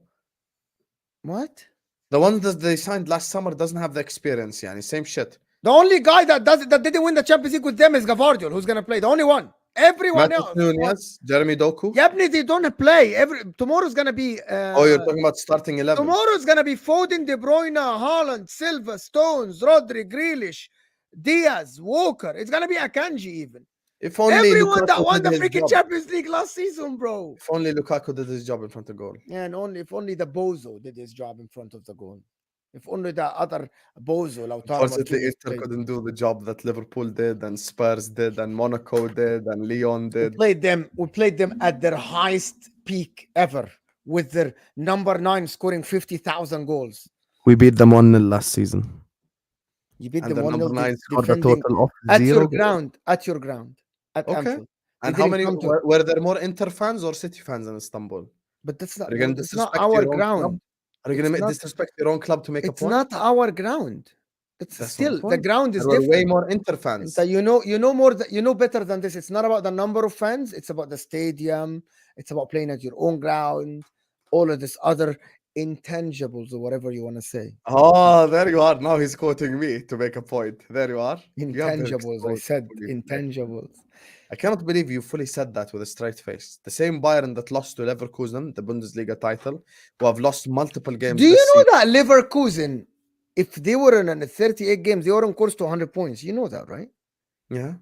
what? The one that they signed last summer doesn't have the experience, yani. Same shit. The only guy that does it, that didn't win the Champions League with them is Guardiola, who's gonna play. The only one. Everyone Matheus else. Nunes, Jeremy Doku. Yabni, they don't play. Tomorrow's gonna be Oh, you're talking about starting 11. tomorrow's gonna be Foden, De Bruyne, Haaland, Silva, Stones, Rodri, Grealish, Diaz, Walker. It's gonna be Akanji even. If only Everyone that Lukaku won the did his freaking job. Champions League last season, bro. If only Lukaku did his job in front of goal. And if only the bozo did his job in front of the goal. If only the other bozo, Lautaro Unfortunately, Martinez, Inter played. couldn't do the job that Liverpool did, and Spurs did, and Monaco did, and Lyon did. We played them at their highest peak ever with their number 9 scoring 50,000 goals. We beat them 1-0 last season. You beat And them the 1 number 0 9 scored a defending total of at 0 your goals. ground, at Okay. Anfield. And They how didn't many come to- were there more Inter fans or City fans in Istanbul? But that's not. Are you going to It's not disrespect our your own club? ground. Are you going to disrespect your own club to make a It's point? not our ground. It's That's still not the the point. ground is There were way different. more Inter fans. So you know more. You know better than this. It's not about the number of fans. It's about the stadium. It's about playing at your own ground. All of this other intangibles or whatever you want to say. Oh, there you are. Now he's quoting me to make a point. There you are. You have been Intangibles. I exposed said fully today. intangibles. I cannot believe you fully said that with a straight face. The same Bayern that lost to Leverkusen, the Bundesliga title, who have lost multiple games Do you this know season. that Leverkusen, if they were in 38 games, they were on course to 100 points? You know that, right? Yeah.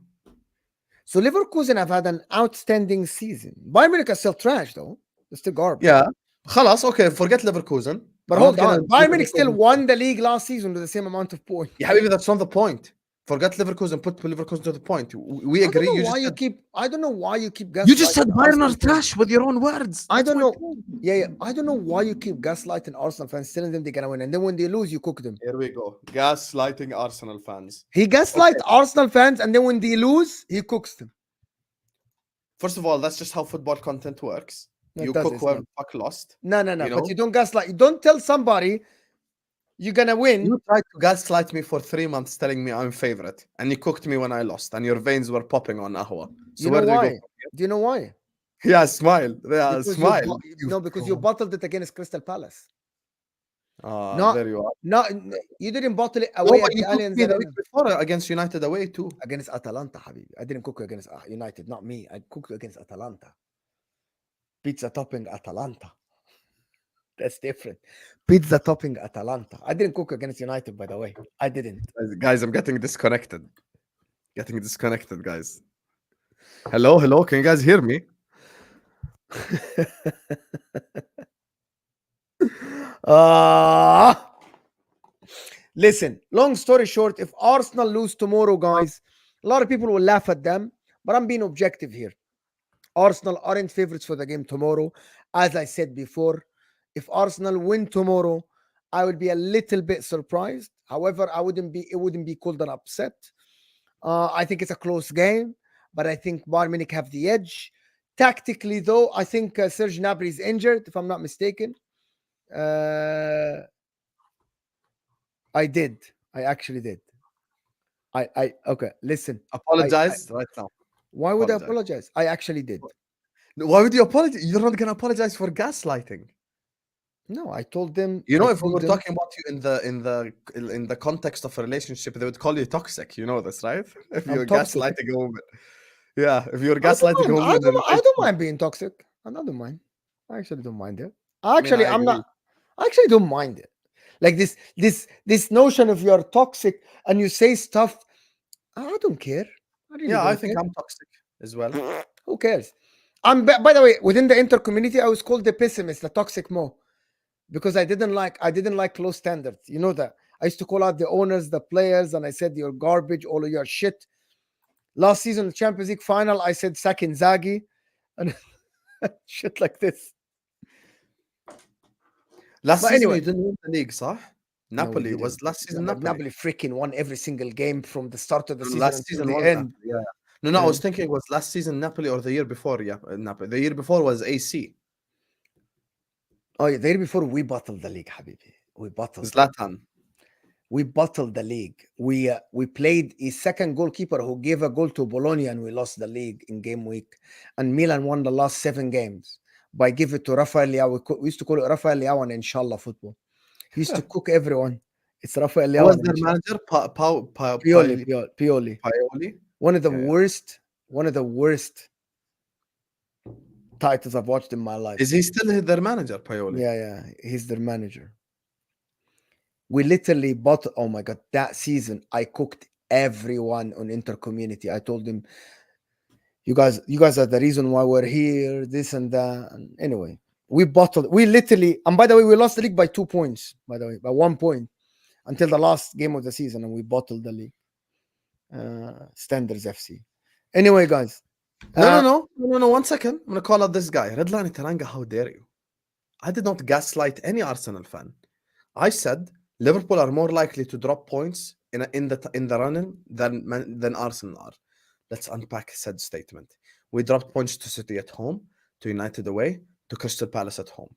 So Leverkusen have had an outstanding season. Bayern Munich is still trash, though. It's still garbage. Yeah. خلاص, okay, forget Leverkusen. But I'm hold not gonna on. do Bayern Munich still Leverkusen. won the league last season with the same amount of points. Yeah, Habibi, that's not the point. Forget Leverkusen, put Leverkusen to the point. We I don't agree. know You why just you said, keep. I don't know why you keep. you just said gaslighting Bayern Arsenal are fans. trash with your own words. I That's don't my know. point. Yeah. I don't know why you keep gaslighting Arsenal fans, telling them they're gonna win, and then when they lose, you cook them. Here we go. Gaslighting Arsenal fans. He gaslights Arsenal fans, and then when they lose, he cooks them. First of all, that's just how football content works. No, You it doesn't, cook it's whoever not. fuck lost. No. You But know? you don't gaslight. You don't tell somebody you're gonna win. You tried to gaslight me for 3 months, telling me I'm favorite, and you cooked me when I lost, and your veins were popping on Ahwa. So You where know do you why? go? Do you know why? Yeah, smile. Yeah, Because smile. because you bottled it against Crystal Palace. Ah, there you are. No, you didn't bottle it No, away but at you the cooked Allianz me the Arena. week before against United away too. Against Atalanta, Habibi. I didn't cook you against United, not me. I cooked you against Atalanta. Pizza topping Atalanta. That's different. Pizza topping Atalanta. I didn't cook against United, by the way. I didn't. Guys, I'm getting disconnected. Guys. Hello. Can you guys hear me? Listen, long story short, if Arsenal lose tomorrow, guys, a lot of people will laugh at them, but I'm being objective here. Arsenal aren't favorites for the game tomorrow. As I said before, if Arsenal win tomorrow, I will be a little bit surprised. However, it wouldn't be called an upset. I think it's a close game, but I think Bayern Munich have the edge. Tactically, though, I think Serge Gnabry is injured, if I'm not mistaken. I actually did. Okay, listen. Apologize right now. Why would I apologize? I actually did. Why would you apologize? You're not gonna apologize for gaslighting. No, I told them. You know, if we were talking about you in the context of a relationship, they would call you toxic. You know this, right? If you're gaslighting a woman. Yeah, if you're gaslighting a woman. I don't mind being toxic. I don't mind. I actually don't mind it. I mean, Actually, I I'm agree. not. I actually don't mind it. Like this notion of you're toxic and you say stuff. I don't care. I really Yeah, I don't think care. I'm toxic as well. Who cares? By the way, within the inter community, I was called the pessimist, the toxic Mo, because I didn't like low standards. You know that. I used to call out the owners, the players, and I said you're garbage, all of your shit. Last season, the Champions League final, I said sack Inzaghi and shit like this. Last But season anyway, you didn't win the league, صح? no, we Napoli didn't. was last No, season but Napoli. Napoli freaking won every single game from the start of the No, season last until season the was end. Napoli. Yeah. No, I Uh, was thinking it was last season Napoli or the year before. Yeah, Napoli. The year before was AC. oh, yeah, the year before we bottled the league, Habibi. We bottled it. Zlatan. We bottled the league. We played a second goalkeeper who gave a goal to Bologna and we lost the league in game week. And Milan won the last 7 games by give it to Rafael Leao. We used to call it Rafael Leao and Inshallah football. He used to cook everyone. It's Rafael Who Leao was and their Inshallah. manager? Pioli, Pioli. Pioli. One of the Yeah, yeah. worst titles I've watched in my life. Is he still their manager, Pioli? Yeah. He's their manager. We literally bought. Oh my god, that season I cooked everyone on Inter community. I told them, you guys are the reason why we're here, this and that. And anyway, we bottled. We literally, and by the way, we lost the league by 2 points. By the way, by 1 point until the last game of the season, and we bottled the league. Standards FC. Anyway, guys. No. 1 second. I'm gonna call out this guy. Redline Taranga, how dare you? I did not gaslight any Arsenal fan. I said Liverpool are more likely to drop points in the running than Arsenal are. Let's unpack said statement. We dropped points to City at home, to United away, to Crystal Palace at home.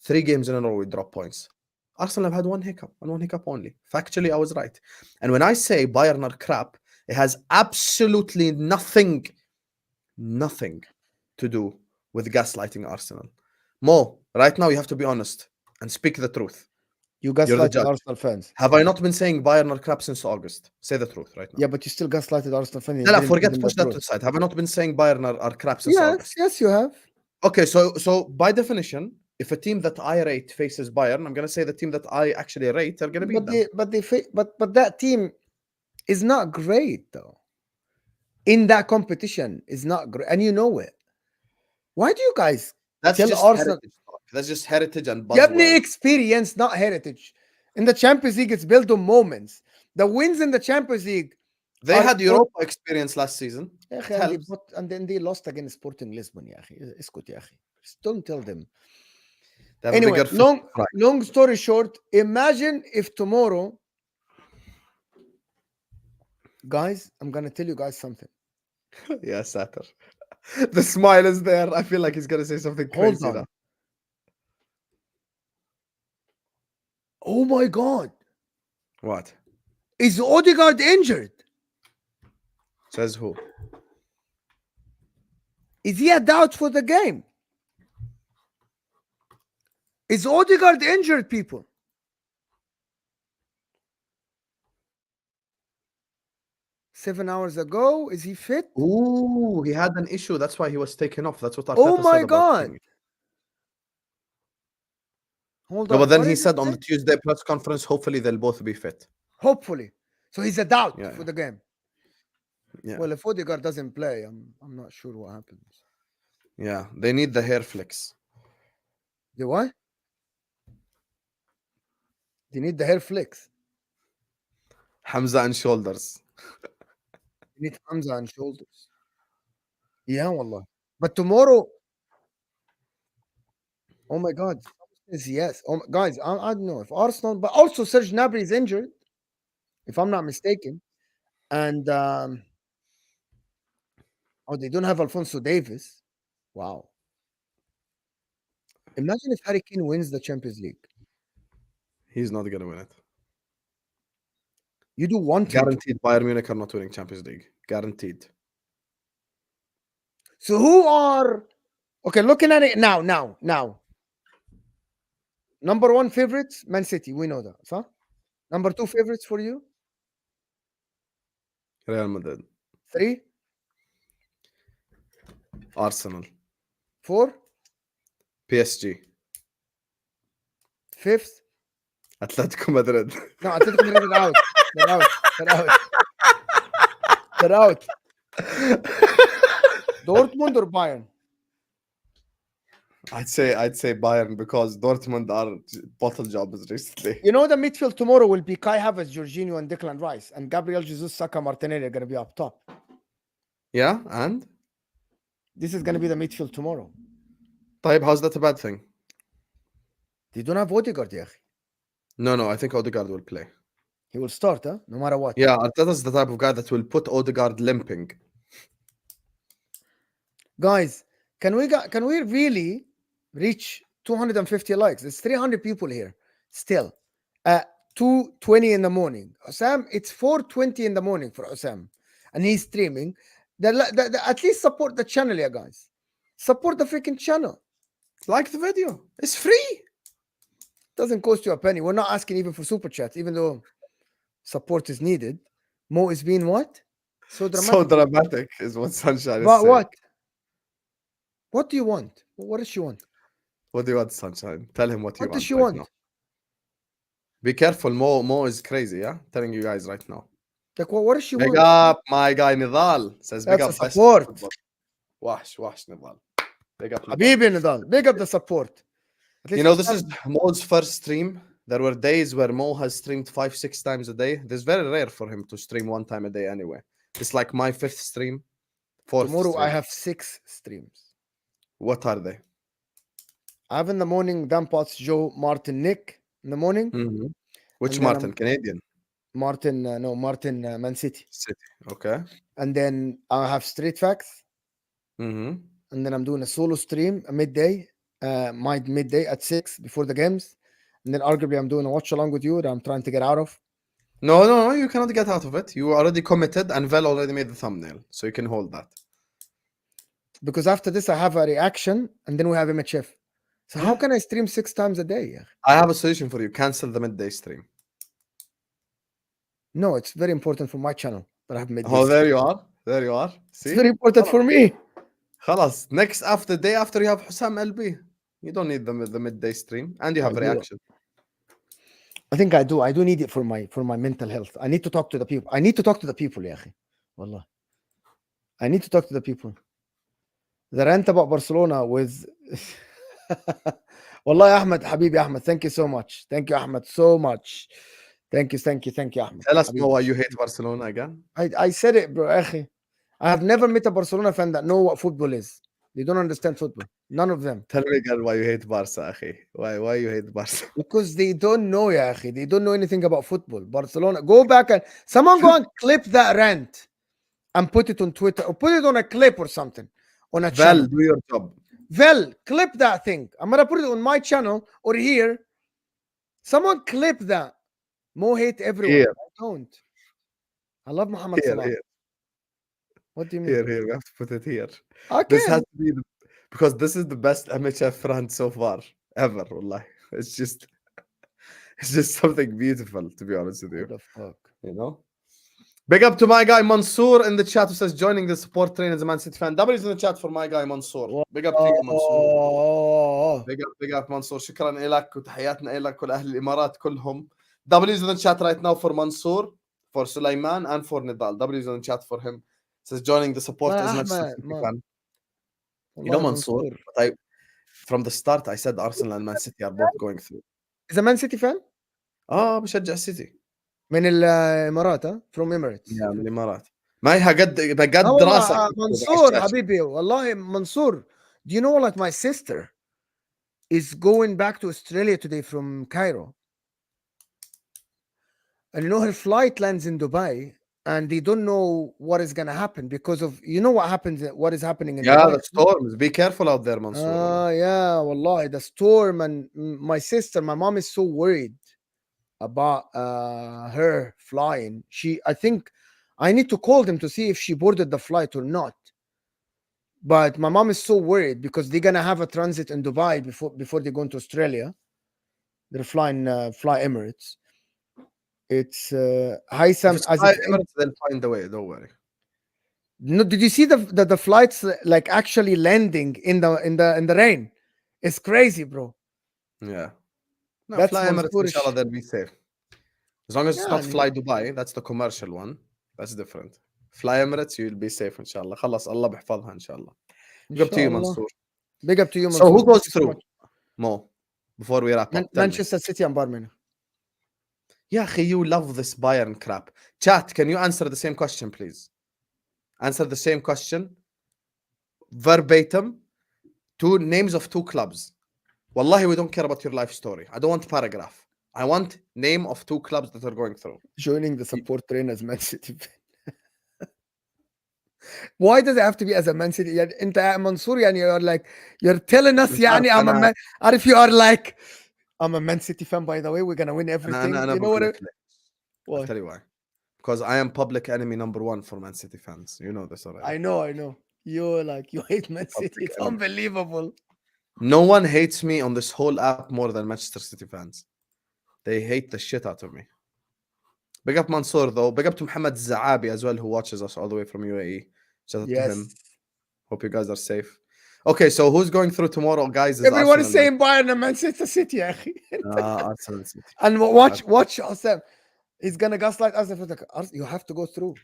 3 games in a row we dropped points. Arsenal have had one hiccup and one hiccup only. Factually, I was right. And when I say Bayern are crap, it has absolutely nothing to do with gaslighting Arsenal. Mo, right now you have to be honest and speak the truth. You You're the gaslighted judge. Arsenal fans. Have I not been saying Bayern are crap since August? Say the truth right now. Yeah, but you still gaslighted Arsenal fans. No, forget push that to the side. Have I not been saying Bayern are crap since August? Yes, you have. Okay, so by definition, if a team that I rate faces Bayern, I'm gonna say the team that I actually rate are gonna beat them. But that team is not great though. In that competition is not great, and you know it. Why do you guys That's tell just Arsenal? heritage talk. That's just heritage and You have buzzword. experience, not heritage. In the Champions League, it's built on moments. The wins in the Champions League. They are had on- Europa experience last season. يا It أخي, and helps. then they lost against Sporting Lisbon. يا أخي. اسكت يا أخي. Just don't tell them. They have Anyway, bigger fish to fry. long story short, imagine if tomorrow, guys, I'm gonna tell you guys something. Yeah, Satter. The smile is there. I feel like he's gonna say something Hold crazy on. now. Oh my God, What? is Odegaard injured? Says who? Is he a doubt for the game? Is Odegaard injured, people? Seven hours ago, is he fit? Ooh, he had an issue. That's why he was taken off. That's what Arteta Oh my said about God. him. Hold No, on. but then what he did said on say? the Tuesday press conference, hopefully they'll both be fit. Hopefully. So he's a doubt Yeah, for the game. Yeah. Well, if Odegaard doesn't play, I'm not sure what happens. Yeah. They need the hair flicks. The what? They need the hair flicks. Hamza and shoulders. They need Hamza and shoulders. Yeah, wallah. But tomorrow, oh my God. Is yes. Oh, guys, I don't know if Arsenal, but also Serge Gnabry is injured, if I'm not mistaken. And oh, they don't have Alfonso Davis. Wow. Imagine if Harry Kane wins the Champions League. He's not gonna win it. You do want him to. Guaranteed Bayern Munich are not winning Champions League. Guaranteed. So who are okay? Looking at it now. Number one favorites, Man City. We know that. Huh? Number two favorites for you? Real Madrid. 3, Arsenal. 4. PSG. Fifth. Atletico Madrid. No, Atletico Madrid are out. They're out. They're out. They're out. Dortmund or Bayern? I'd say Bayern because Dortmund are bottle jobbers recently. You know the midfield tomorrow will be Kai Havertz, Jorginho, and Declan Rice, and Gabriel Jesus, Saka, Martinelli are going to be up top. Yeah, and This is going to be the midfield tomorrow. طيب, how's that a bad thing? They don't have Odegaard, يا أخي. No, I think Odegaard will play. He will start, huh? No matter what. Yeah, Arteta's the type of guy that will put Odegaard limping. Guys, can we really reach 250 likes? It's 300 people here still at 2:20 in the morning. Sam, it's 4:20 in the morning for Osam, and he's streaming. At least support the channel, yeah, guys. Support the freaking channel. Like the video. It's free. Doesn't cost you a penny. We're not asking even for super chats, even though support is needed. Mo is being what? So dramatic. So dramatic is what Sunshine is But saying. what? What do you want? What does she want? What do you want, Sunshine? Tell him what you What want. does she right want? now. Be careful. Mo is crazy, yeah? Telling you guys right now. Like, what does she Big want? up, my guy Nidal. Says big That's up. a best support. football. Wash, Nidal. Big up. Nidal. Habibi Nadal, big up the support. At least You know, for this is Sam. Mo's first stream. There were days where Mo has streamed 5-6 times a day. This is very rare for him to stream one time a day anyway. It's like my fifth stream. Fourth Tomorrow stream. I have 6 streams. What are they? I have in the morning Dan Potts, Joe, Martin, Nick in the morning. Mhm. Which And then Martin? Canadian? Martin, Man City. City. Okay. And then I have Street Facts. Mm-hmm. And then I'm doing a solo stream a midday, my midday at 6 before the games. And then arguably I'm doing a watch along with you that I'm trying to get out of. No, you cannot get out of it. You already committed and Vel already made the thumbnail. So you can hold that. Because after this I have a reaction and then we have MHF. So how can I stream 6 times a day? Yeah? I have a solution for you. Cancel the midday stream. No, it's very important for my channel that I have midday. Oh, stream. there you are. There you are. See? It's very important for me. خلاص. Next after day after you have HUSAM LB. You don't need the midday stream. And you have I do. reaction. I think I do. I do need it for my mental health. I need to talk to the people. I need to talk to the people, يا أخي. والله. I need to talk to the people. The rant about Barcelona with والله يا أحمد حبيبي أحمد. Thank you so much. Thank you Ahmed so much. Thank you Ahmed. Tell us حبيبي. more why you hate Barcelona again. I said it, bro. أخي. I have never met a Barcelona fan that know what football is. They don't understand football. None of them. Tell me again why you hate Barca, akhi. Why you hate Barca? Because they don't know, ya akhi. They don't know anything about football. Barcelona. Go back and someone go and clip that rant and put it on Twitter or put it on a clip or something on a channel. Vel, do your job. Vel, clip that thing. I'm gonna put it on my channel or here. Someone clip that. Mo hate everyone. Here. I don't. I love Muhammad Salah. Here. What do you mean? Here. We have to put it here. Okay. This has to be because this is the best MHF rant so far ever. Wallah. It's just something beautiful, to be honest with you. What the fuck? You know. Big up to my guy Mansoor in the chat who says joining the support train as a Man City fan. W's in the chat for my guy Mansoor. Big up to you Mansoor. Big up Mansoor. شكرا لك وتحياتنا لك ولأهل الإمارات كلهم. W's in the chat right now for Mansoor, for Sulaiman, and for Nidal. W's in the chat for him. Says joining the support as much as City fan. You know Mansoor, but from the start I said Arsenal and Man City are both going through. Is a Man City fan? بشجع السيتي. من الإمارات ها؟ From Emirates. من الإمارات. ما هي بجد دراسة. منصور حبيبي والله منصور. Do you know like my sister is going back to Australia today from Cairo. And you know her flight lands in Dubai and they don't know what is going to happen because of what is happening in Dubai. The storms. Be careful out there, Mansoor. Yeah, wallahi, the storm. And my mom is so worried about her flying. I think I need to call them to see if she boarded the flight or not. But my mom is so worried because they're gonna have a transit in Dubai before they go into Australia. They're flying Fly Emirates. It's HUSAM. They'll find a way. Don't worry. No, did you see the flights like actually landing in the rain? It's crazy, bro. Yeah. No, That's fly Emirates, inshallah, Mansourish. they'll be safe. As long as it's not يعني fly Dubai, that's the commercial one. That's different. Fly Emirates, you'll be safe, inshallah. خلص الله بيحفظها, inshallah. Big up to you, inshallah. Mansoor. Big up to you, So Mansoor. who Thank goes you so through? much. Mo, before we wrap up, tell me. Manchester City and Bayern Munich. Yeah, akhi, you love this Bayern crap. Chat, can you answer the same question, please? Answer the same question. Verbatim. Two names of two clubs. Wallahi, we don't care about your life story. I don't want paragraph. I want name of two clubs that are going through. Joining the support train as Man City fan. Why does it have to be as a Man City? يعني انت يا منصور يعني you're like you're telling us مش عارف يعني I'm a انا Man. عارف you are like I'm a Man City fan by the way. We're gonna win everything. انا You know بقول what? لك ليه. I'll Why? tell you why. Because I am public enemy number one for Man City fans. You know this already. I know, I know. You like you hate Man City. Public It's enemy. unbelievable. No one hates me on this whole app more than Manchester City fans. They hate the shit out of me. Big up Mansoor though. Big up to Muhammad Zaabi as well, who watches us all the way from UAE. Shout out to Yes. him. Hope you guys are safe. Okay, so who's going through tomorrow, guys? Is Everyone is Arsenal. saying Bayern and Manchester City, يا أخي. Arsenal City. And watch HUSAM. He's gonna gaslight us. You have to go through.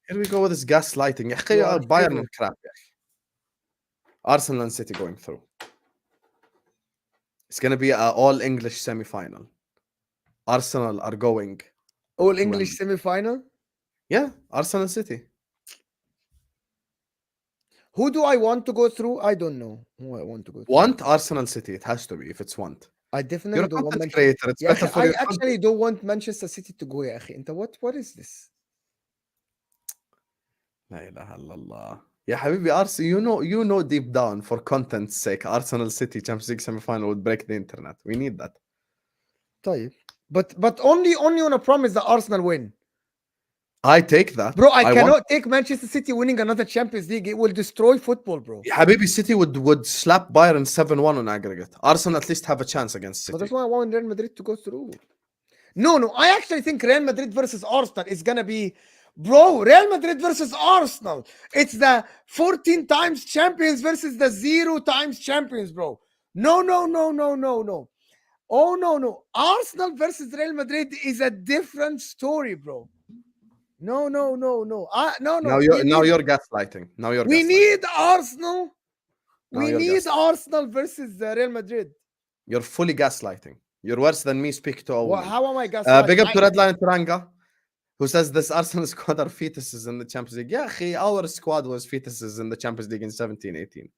Here we go with this gaslighting. يا أخي, You are Bayern favored. and crap. يا أخي. Arsenal and City going through. It's gonna be an all English semi-final. Arsenal are going. All English semi-final. Yeah, Arsenal City. Who do I want to go through? I don't know who I want to go through. Want Arsenal City. It has to be if it's want. I You're definitely a don't want content Manchester. creator. It's يا better أخي, for I your actually content. don't want Manchester City to go يا أخي. أنت what is this? لا إله إلا الله. يا حبيبي Arsenal, you know deep down for content's sake, Arsenal City Champions League semi-final would break the internet. We need that. طيب. But only on a promise that Arsenal win. I take that. Bro, I cannot want... take Manchester City winning another Champions League. It will destroy football, bro. يا حبيبي City would slap Bayern 7-1 on aggregate. Arsenal at least have a chance against City. But that's why I want Real Madrid to go through. No. I actually think Real Madrid versus Arsenal is gonna be, bro. Real Madrid versus Arsenal. It's the 14 times champions versus the 0 times champions, bro. No. Oh no. Arsenal versus Real Madrid is a different story, bro. No. No. Now you're gaslighting. Now you're We gaslighting. need Arsenal. Now We you're need gaslighting. Arsenal versus Real Madrid. You're fully gaslighting. You're worse than me speaking to a woman. How am I gaslighting? Big up to Redline Taranga, who says this Arsenal squad are fetuses in the Champions League. Yeah, our squad was fetuses in the Champions League in 17-18.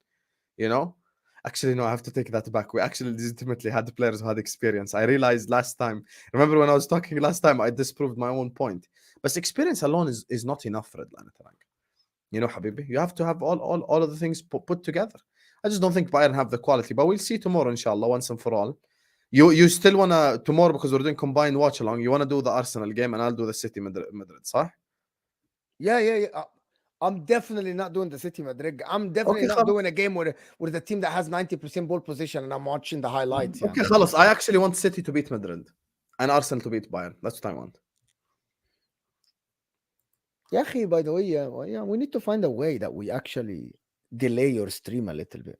You know? Actually, no, I have to take that back. We actually legitimately had players who had experience. I realized last time. Remember when I was talking last time, I disproved my own point. But experience alone is not enough, Redline Taranga. You know, Habibi, you have to have all of the things put together. I just don't think Bayern have the quality, but we'll see tomorrow, inshallah, once and for all. You still wanna tomorrow, because we're doing combined watch along. You wanna do the Arsenal game, and I'll do the City Madrid, صح? Yeah. I'm definitely not doing the City Madrid. I'm definitely Okay, not doing a game with a team that has 90% ball position and I'm watching the highlights. Okay, خلاص. I actually want City to beat Madrid and Arsenal to beat Bayern. That's what I want. Yeah, by the way, yeah, we need to find a way that we actually delay your stream a little bit.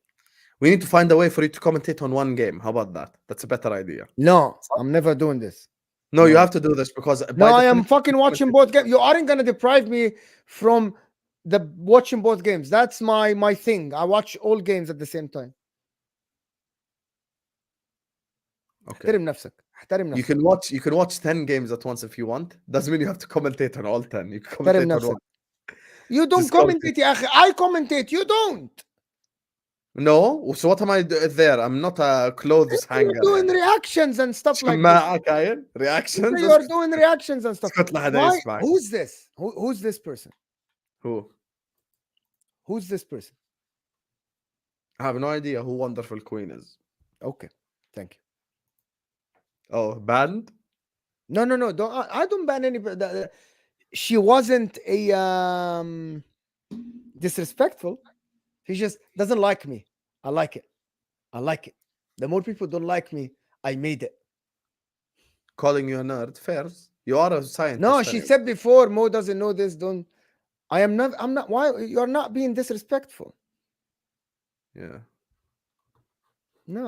We need to find a way for you to commentate on one game. How about that? That's a better idea. No, I'm never doing this. No, you have to do this because No, I am fucking watching both games. You aren't gonna deprive me from the watching both games. That's my thing. I watch all games at the same time. Okay. احترم نفسك. You can watch 10 games at once if you want. Doesn't mean you have to commentate on all 10. You can commentate on one. You don't Just commentate يا أخي. I commentate. You don't. No, so what am I there? I'm not a clothes hanger. You're doing reactions and stuff like this. Reactions. You're doing reactions and stuff. Why? Who's this? Who's this person? Who? Who's this person? I have no idea who Wonderful Queen is. Okay, thank you. Oh, banned? No. I don't ban anybody. She wasn't a disrespectful. She just doesn't like me. I like it. The more people don't like me, I made it. Calling you a nerd, fair. You are a scientist. No, she said before, Mo doesn't know this. I'm not. Why? You're not being disrespectful. Yeah.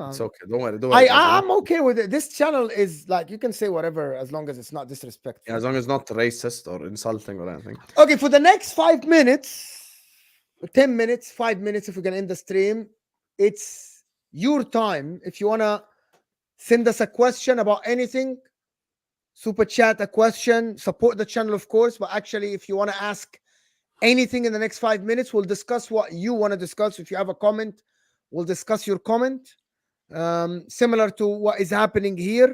It's No, okay. Don't worry, guys. I'm okay with it. This channel is like you can say whatever as long as it's not Yeah, disrespectful. as long as not racist or insulting or anything. Okay, for the next 5 minutes, 10 minutes, 5 minutes, if we're gonna end the stream, it's your time. If you wanna send us a question about anything, super chat a question, support the channel, of course. But actually, if you want to ask anything in the next 5 minutes, we'll discuss what you want to discuss. If you have a comment, we'll discuss your comment. Similar to what is happening here.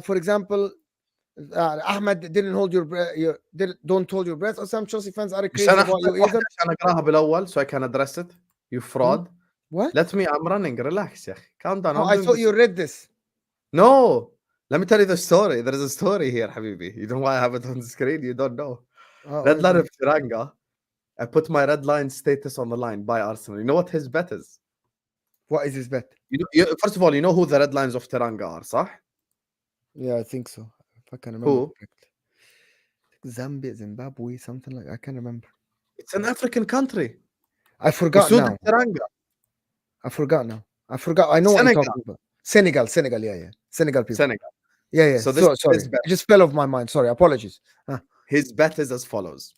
For example, Ahmed didn't hold your breath. Don't hold your breath. Or some Chelsea fans are مش انا crazy about احتاج you واحده either. عشان اقراها بالاول so I can address it. You Hmm? fraud. What? Let me. I'm running. Relax, يا اخي. Calm down. Oh, I'm I doing thought this. you read this. No. Let me tell you the story. There is a story here, حبيبي. You don't want to have it on the screen. You don't know. Oh, Red line of Tiranga. I put my red line status on the line by Arsenal. You know what his bet is? what is his bet? First of all, you know who the red lines of Tiranga are, صح? Yeah, I think so. If I can remember Who? correctly. Zambia, Zimbabwe, something like I can't remember. It's an African country. I forgot وسود now. الترنجة. I forgot now. I forgot. I know what you're Senegal. talking about. Senegal. Yeah. Senegal people. Senegal. Yeah. So this is Sorry. his bet. It just fell off my mind. Sorry. Apologies. His bet is as follows.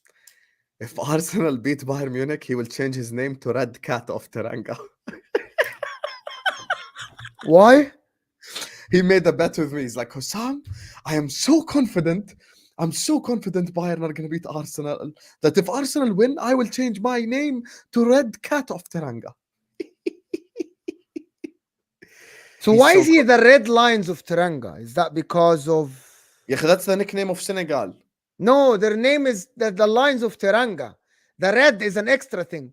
If Arsenal beat Bayern Munich, he will change his name to Red Cat of Teranga. Why? He made a bet with me. He's like, Hussam, I am so confident. I'm so confident Bayern are going to beat Arsenal that if Arsenal win, I will change my name to Red Cat of Teranga. So He's why so is he the red lines of Teranga? Is that because of Yeah, that's the nickname of Senegal. no? Their name is the lines of Teranga. The red is an extra thing.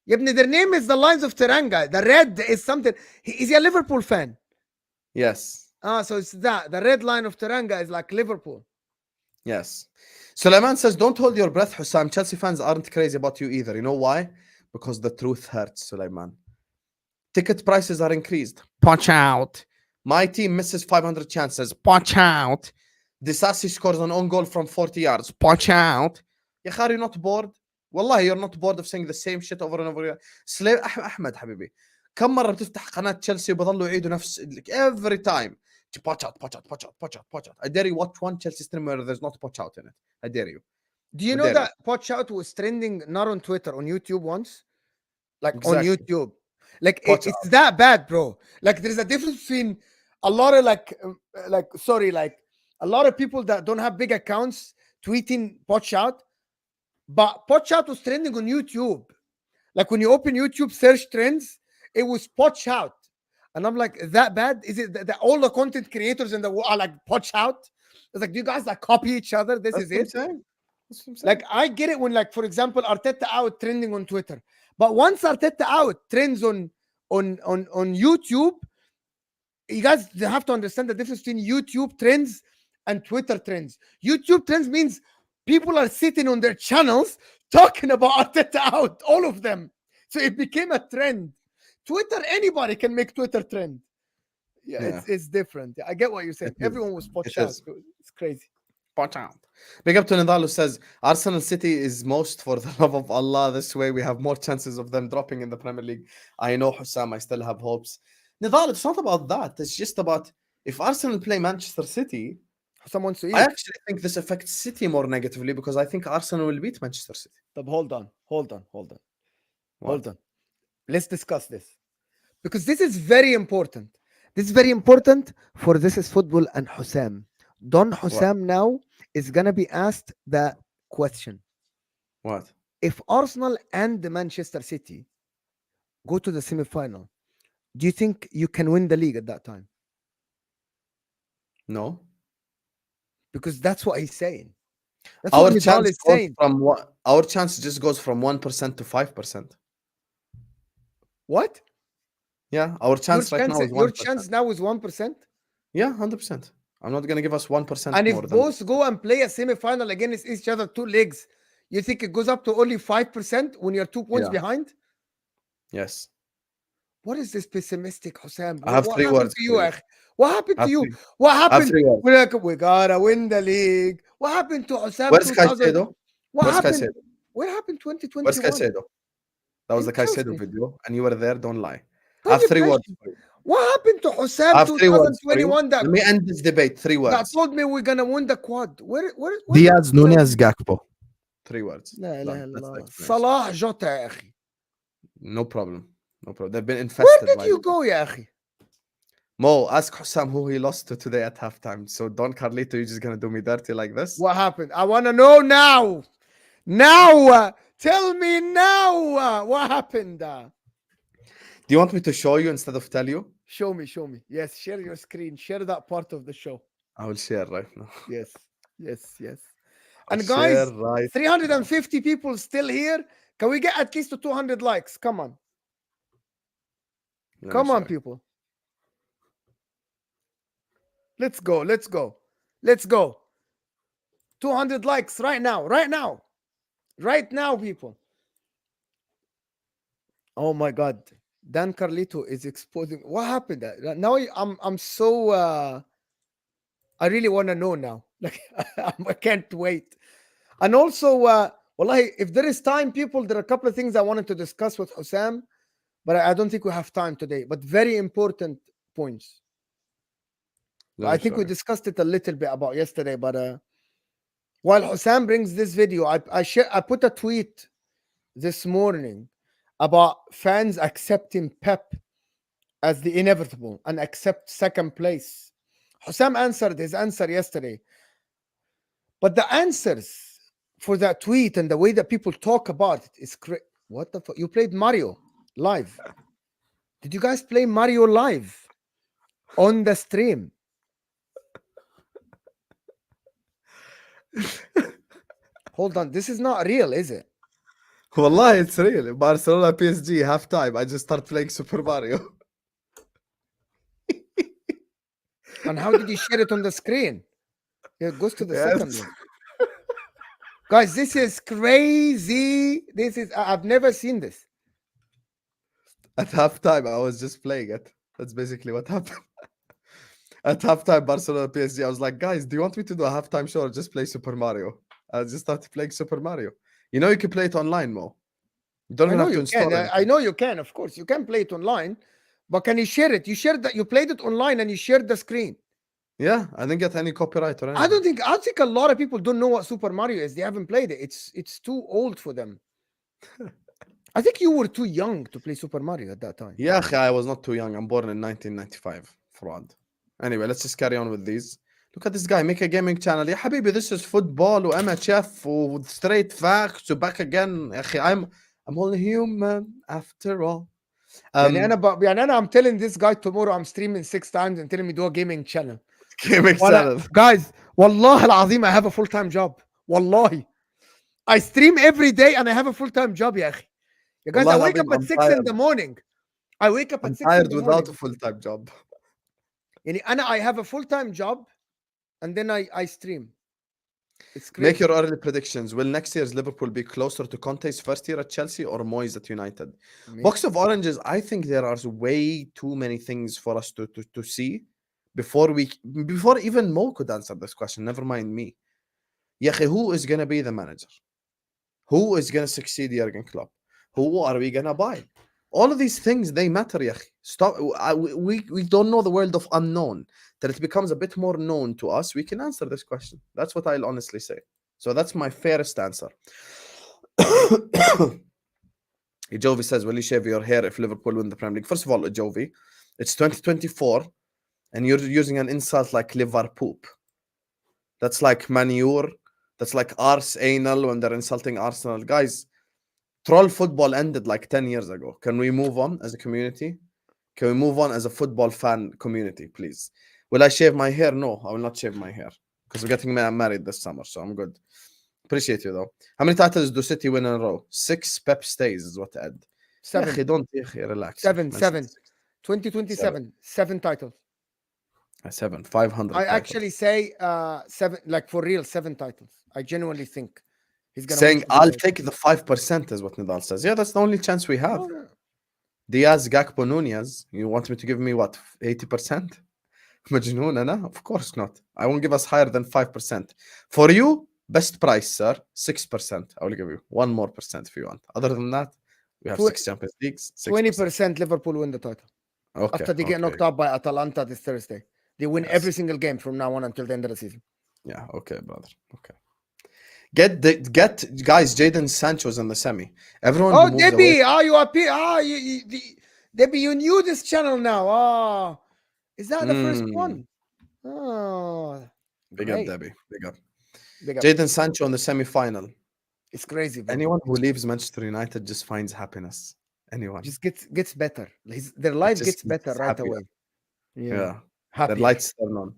Yebni, their name is the lines of Teranga. The red is something. Is he a Liverpool fan? Yes. So it's that. The red line of Teranga is like Liverpool. Yes. Suleiman says, don't hold your breath, Hussam. Chelsea fans aren't crazy about you either. You know why? Because the truth hurts, Suleiman. Ticket prices are increased. Watch out. My team misses 500 chances. Watch out. Disasi scores an own goal from 40 yards. Watch out. يا أخي, are you not bored? والله you're not bored of saying the same shit over and over again. أحمد حبيبي, كم مرة بتفتح قناة تشيلسي وبضلوا يعيدوا نفس every time. Watch out, watch out, watch out, watch out, watch out. I dare you watch one Chelsea stream where there's not watch out in it. I dare you. Do you know that Watch Out was trending not on Twitter, on YouTube once? Like Exactly. on YouTube. Like Watch it's that bad, bro. Like there's a difference between a lot of like a lot of people that don't have big accounts tweeting Watch Out, but Watch Out was trending on YouTube. Like when you open YouTube search trends, it was Watch Out. And I'm like, that bad? Is it that all the content creators in the world are like Watch Out? It's like, do you guys like copy each other? This is it. Like I get it when, like, for example, Arteta out trending on Twitter, but once Arteta out trends on YouTube, you guys have to understand the difference between YouTube trends and Twitter trends. YouTube trends means people are sitting on their channels talking about Arteta out, all of them. So it became a trend. Twitter, anybody can make Twitter trend. Yeah. It's different. I get what you're saying. Everyone was watch out. It's crazy. Watch out. Big up to Nidal who says, Arsenal City is most for the love of Allah. This way we have more chances of them dropping in the Premier League. I know, Hussam, I still have hopes. Nidal, it's not about that. It's just about if Arsenal play Manchester City, someone to eat. I actually think this affects City more negatively because I think Arsenal will beat Manchester City. But hold on. Let's discuss this. Because this is very important. This is very important for This Is Football and Hussam. Don Hussam now is going to be asked the question. What? If Arsenal and the Manchester City go to the semi-final, do you think you can win the league at that time? No. Because that's what he's saying. That's our what chance is saying. Our chance just goes from 1% to 5%. What? Yeah, our chance right now is 1%. Your chance now is 1%? Yeah, 100%. I'm not going to give us 1% and more. If both go and play a semi-final against each other, 2 legs, you think it goes up to only 5% when you're 2 points behind? Yes. What is this pessimistic, Hussam? I have what 3 words. What happened to you? What happened? We're like, we gotta win the league. What happened to Hussam? Where's Caicedo? What happened? What happened 2021? Where's Caicedo? That was the Interesting. Caicedo video, and you were there. Don't lie. I have طيب 3 words ماشي. for you. What happened to I Husam have 3 words for you. 2021 Let me end this debate. 3 that words. told me we're gonna win the quad? Where Diaz, Nunez, Gakpo. 3 words. لا Done. اله الا That's the الله. explanation. صلاح جوتا يا اخي. No problem. No problem. They've been Where infested did by you go يا اخي? Mo, ask Hussam who he lost to today at halftime. So Don Carlito, you're just gonna do me dirty like this? What happened? I want to know now. Now, tell me now. What happened? Do you want me to show you instead of tell you? Show me. Yes, share your screen. Share that part of the show. I will share right now. Yes. I'll And share guys, right 350 people still here. Can we get at least to 200 likes? Come on. Let me Come on, share. people. Let's go. 200 likes right now, people. Oh my God. Dan Carlito is exposing. What happened? Now I'm so I really want to know now. Like I can't wait. And also, wallahi, if there is time, people, there are a couple of things I wanted to discuss with Hussam, but I don't think we have time today. But very important points. I think we discussed it a little bit about yesterday, but while Hussam brings this video, I put a tweet this morning about fans accepting Pep as the inevitable and accept second place. Hussam answered his answer yesterday. But the answers for that tweet and the way that people talk about it is crazy. What the fuck? You played Mario live. Did you guys play Mario live on the stream? Hold on. This is not real, is it? Wallah, it's real. Barcelona PSG halftime. I just start playing Super Mario. And how did you share it on the screen? It goes to the second Yes. one. Guys, this is crazy. I've never seen this. At halftime, I was just playing it. That's basically what happened. At halftime, Barcelona PSG, I was like, guys, do you want me to do a halftime show or just play Super Mario? I just started playing Super Mario. You know, you can play it online, Mo. You don't I even know have to you install can. it. I know you can, of course. You can play it online, but can you share it? You shared that you played it online and you shared the screen. Yeah, I didn't get any copyright or anything. I think a lot of people don't know what Super Mario is. They haven't played it. It's too old for them. I think you were too young to play Super Mario at that time. Yeah, I was not too young. I'm born in 1995. Fraud. Anyway, let's just carry on with these. Look at this guy, make a gaming channel. Yeah, habibi, this is football و MHF و straight facts back again. يا أخي, I'm only human after all. I'm telling this guy tomorrow I'm streaming 6 times and telling me do a gaming channel. Gaming channel. Guys, والله العظيم I have a full-time job. Wallahi. I stream every day and I have a full-time job يا أخي. You guys, I wake up at 6 in the morning. I wake up at 6 in tired the without morning. a full-time job. I have a full-time job and then I stream. It's crazy. Make your early predictions. Will next year's Liverpool be closer to Conte's first year at Chelsea or Moyes at United? Box of oranges, I think there are way too many things for us to see before even Mo could answer this question. Never mind me. Ya akhi, who is going to be the manager? Who is going to succeed Jurgen Klopp? Who are we going to buy? All of these things, they matter, ya akhi. Stop. We don't know the world of unknown. That it becomes a bit more known to us, we can answer this question. That's what I'll honestly say. So that's my fairest answer. Jovi says, will you shave your hair if Liverpool win the Premier League? First of all, Jovi, it's 2024 and you're using an insult like Liverpool. That's like manure. That's like arse anal when they're insulting Arsenal. Guys, troll football ended like 10 years ago. Can we move on as a community? Can we move on as a football fan community, please? Will I shave my hair? No, I will not shave my hair because we're getting married this summer, so I'm good. Appreciate you, though. How many titles do City win in a row? 6. Pep stays is what Ed. 7. Don't relax. 7. 2027. 7 titles. 7. 500 I titles. actually say 7, like for real, 7 titles. I genuinely think he's going to saying I'll take the 5% is what Nidal says. Yeah, that's the only chance we have. Oh, yeah. Diaz, Gakpo, Nunez. You want me to give me what? 80%? Majnoon, Ana? Of course not. I won't give us higher than 5%. For you, best price, sir, 6%. I will give you 1 more percent if you want. Other than that, We have 6 Champions Leagues. 6%. 20% Liverpool win the title. Okay. After they get knocked out by Atalanta this Thursday. They win Yes. every single game from now on until the end of the season. Yeah. Okay, brother. Okay. Get guys. Jadon Sancho's in the semi. Everyone who Oh, moves Debbie! away. You appear. Debbie, you knew this channel now. Is that the first one? Oh, Big up, great. Debbie. Big up. Big up. Jadon Sancho in the semi-final. It's crazy, bro. Anyone who leaves Manchester United just finds happiness. Anyone. Just gets better. Their life just gets better gets right happier. away. Yeah. Yeah. The Happy. lights turn on.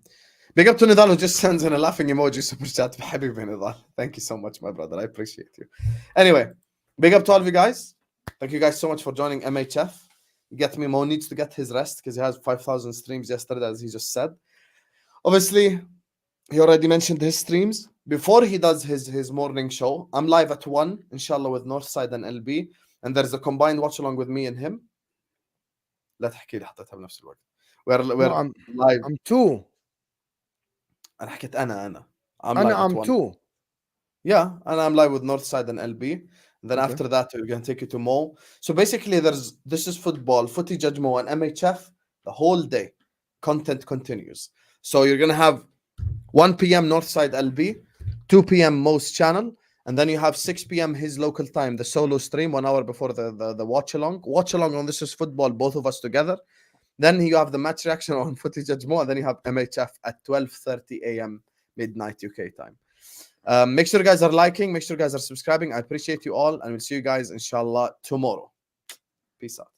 Big up to Nidal who just sends in a laughing emoji super chat. Habibi Nidal. Thank you so much, my brother. I appreciate you. Anyway, big up to all of you guys. Thank you guys so much for joining MHF. Get me Mo needs to get his rest because he has 5,000 streams yesterday, as he just said. Obviously, he already mentioned his streams. Before he does his morning show, I'm live at 1, inshallah, with Northside and LB. And there's a combined watch along with me and him. لا تحكي لي حطيتها بنفس الوقت. We're No, live. I'm 2. أنا حكيت أنا. I'm 2. Yeah, and I'm live with Northside and LB. Then Okay. after that, we're going to take you to Mo. So basically, this is football, Footy Judge Mo, and MHF the whole day. Content continues. So you're going to have 1 p.m. Northside LB, 2 p.m. Mo's channel, and then you have 6 p.m. his local time, the solo stream, 1 hour before the watch along. Watch along on This Is Football, both of us together. Then you have the match reaction on Footy Judge Mo, and then you have MHF at 12:30 a.m. midnight UK time. Make sure you guys are liking, make sure you guys are subscribing. I appreciate you all, and we'll see you guys inshallah tomorrow. Peace out.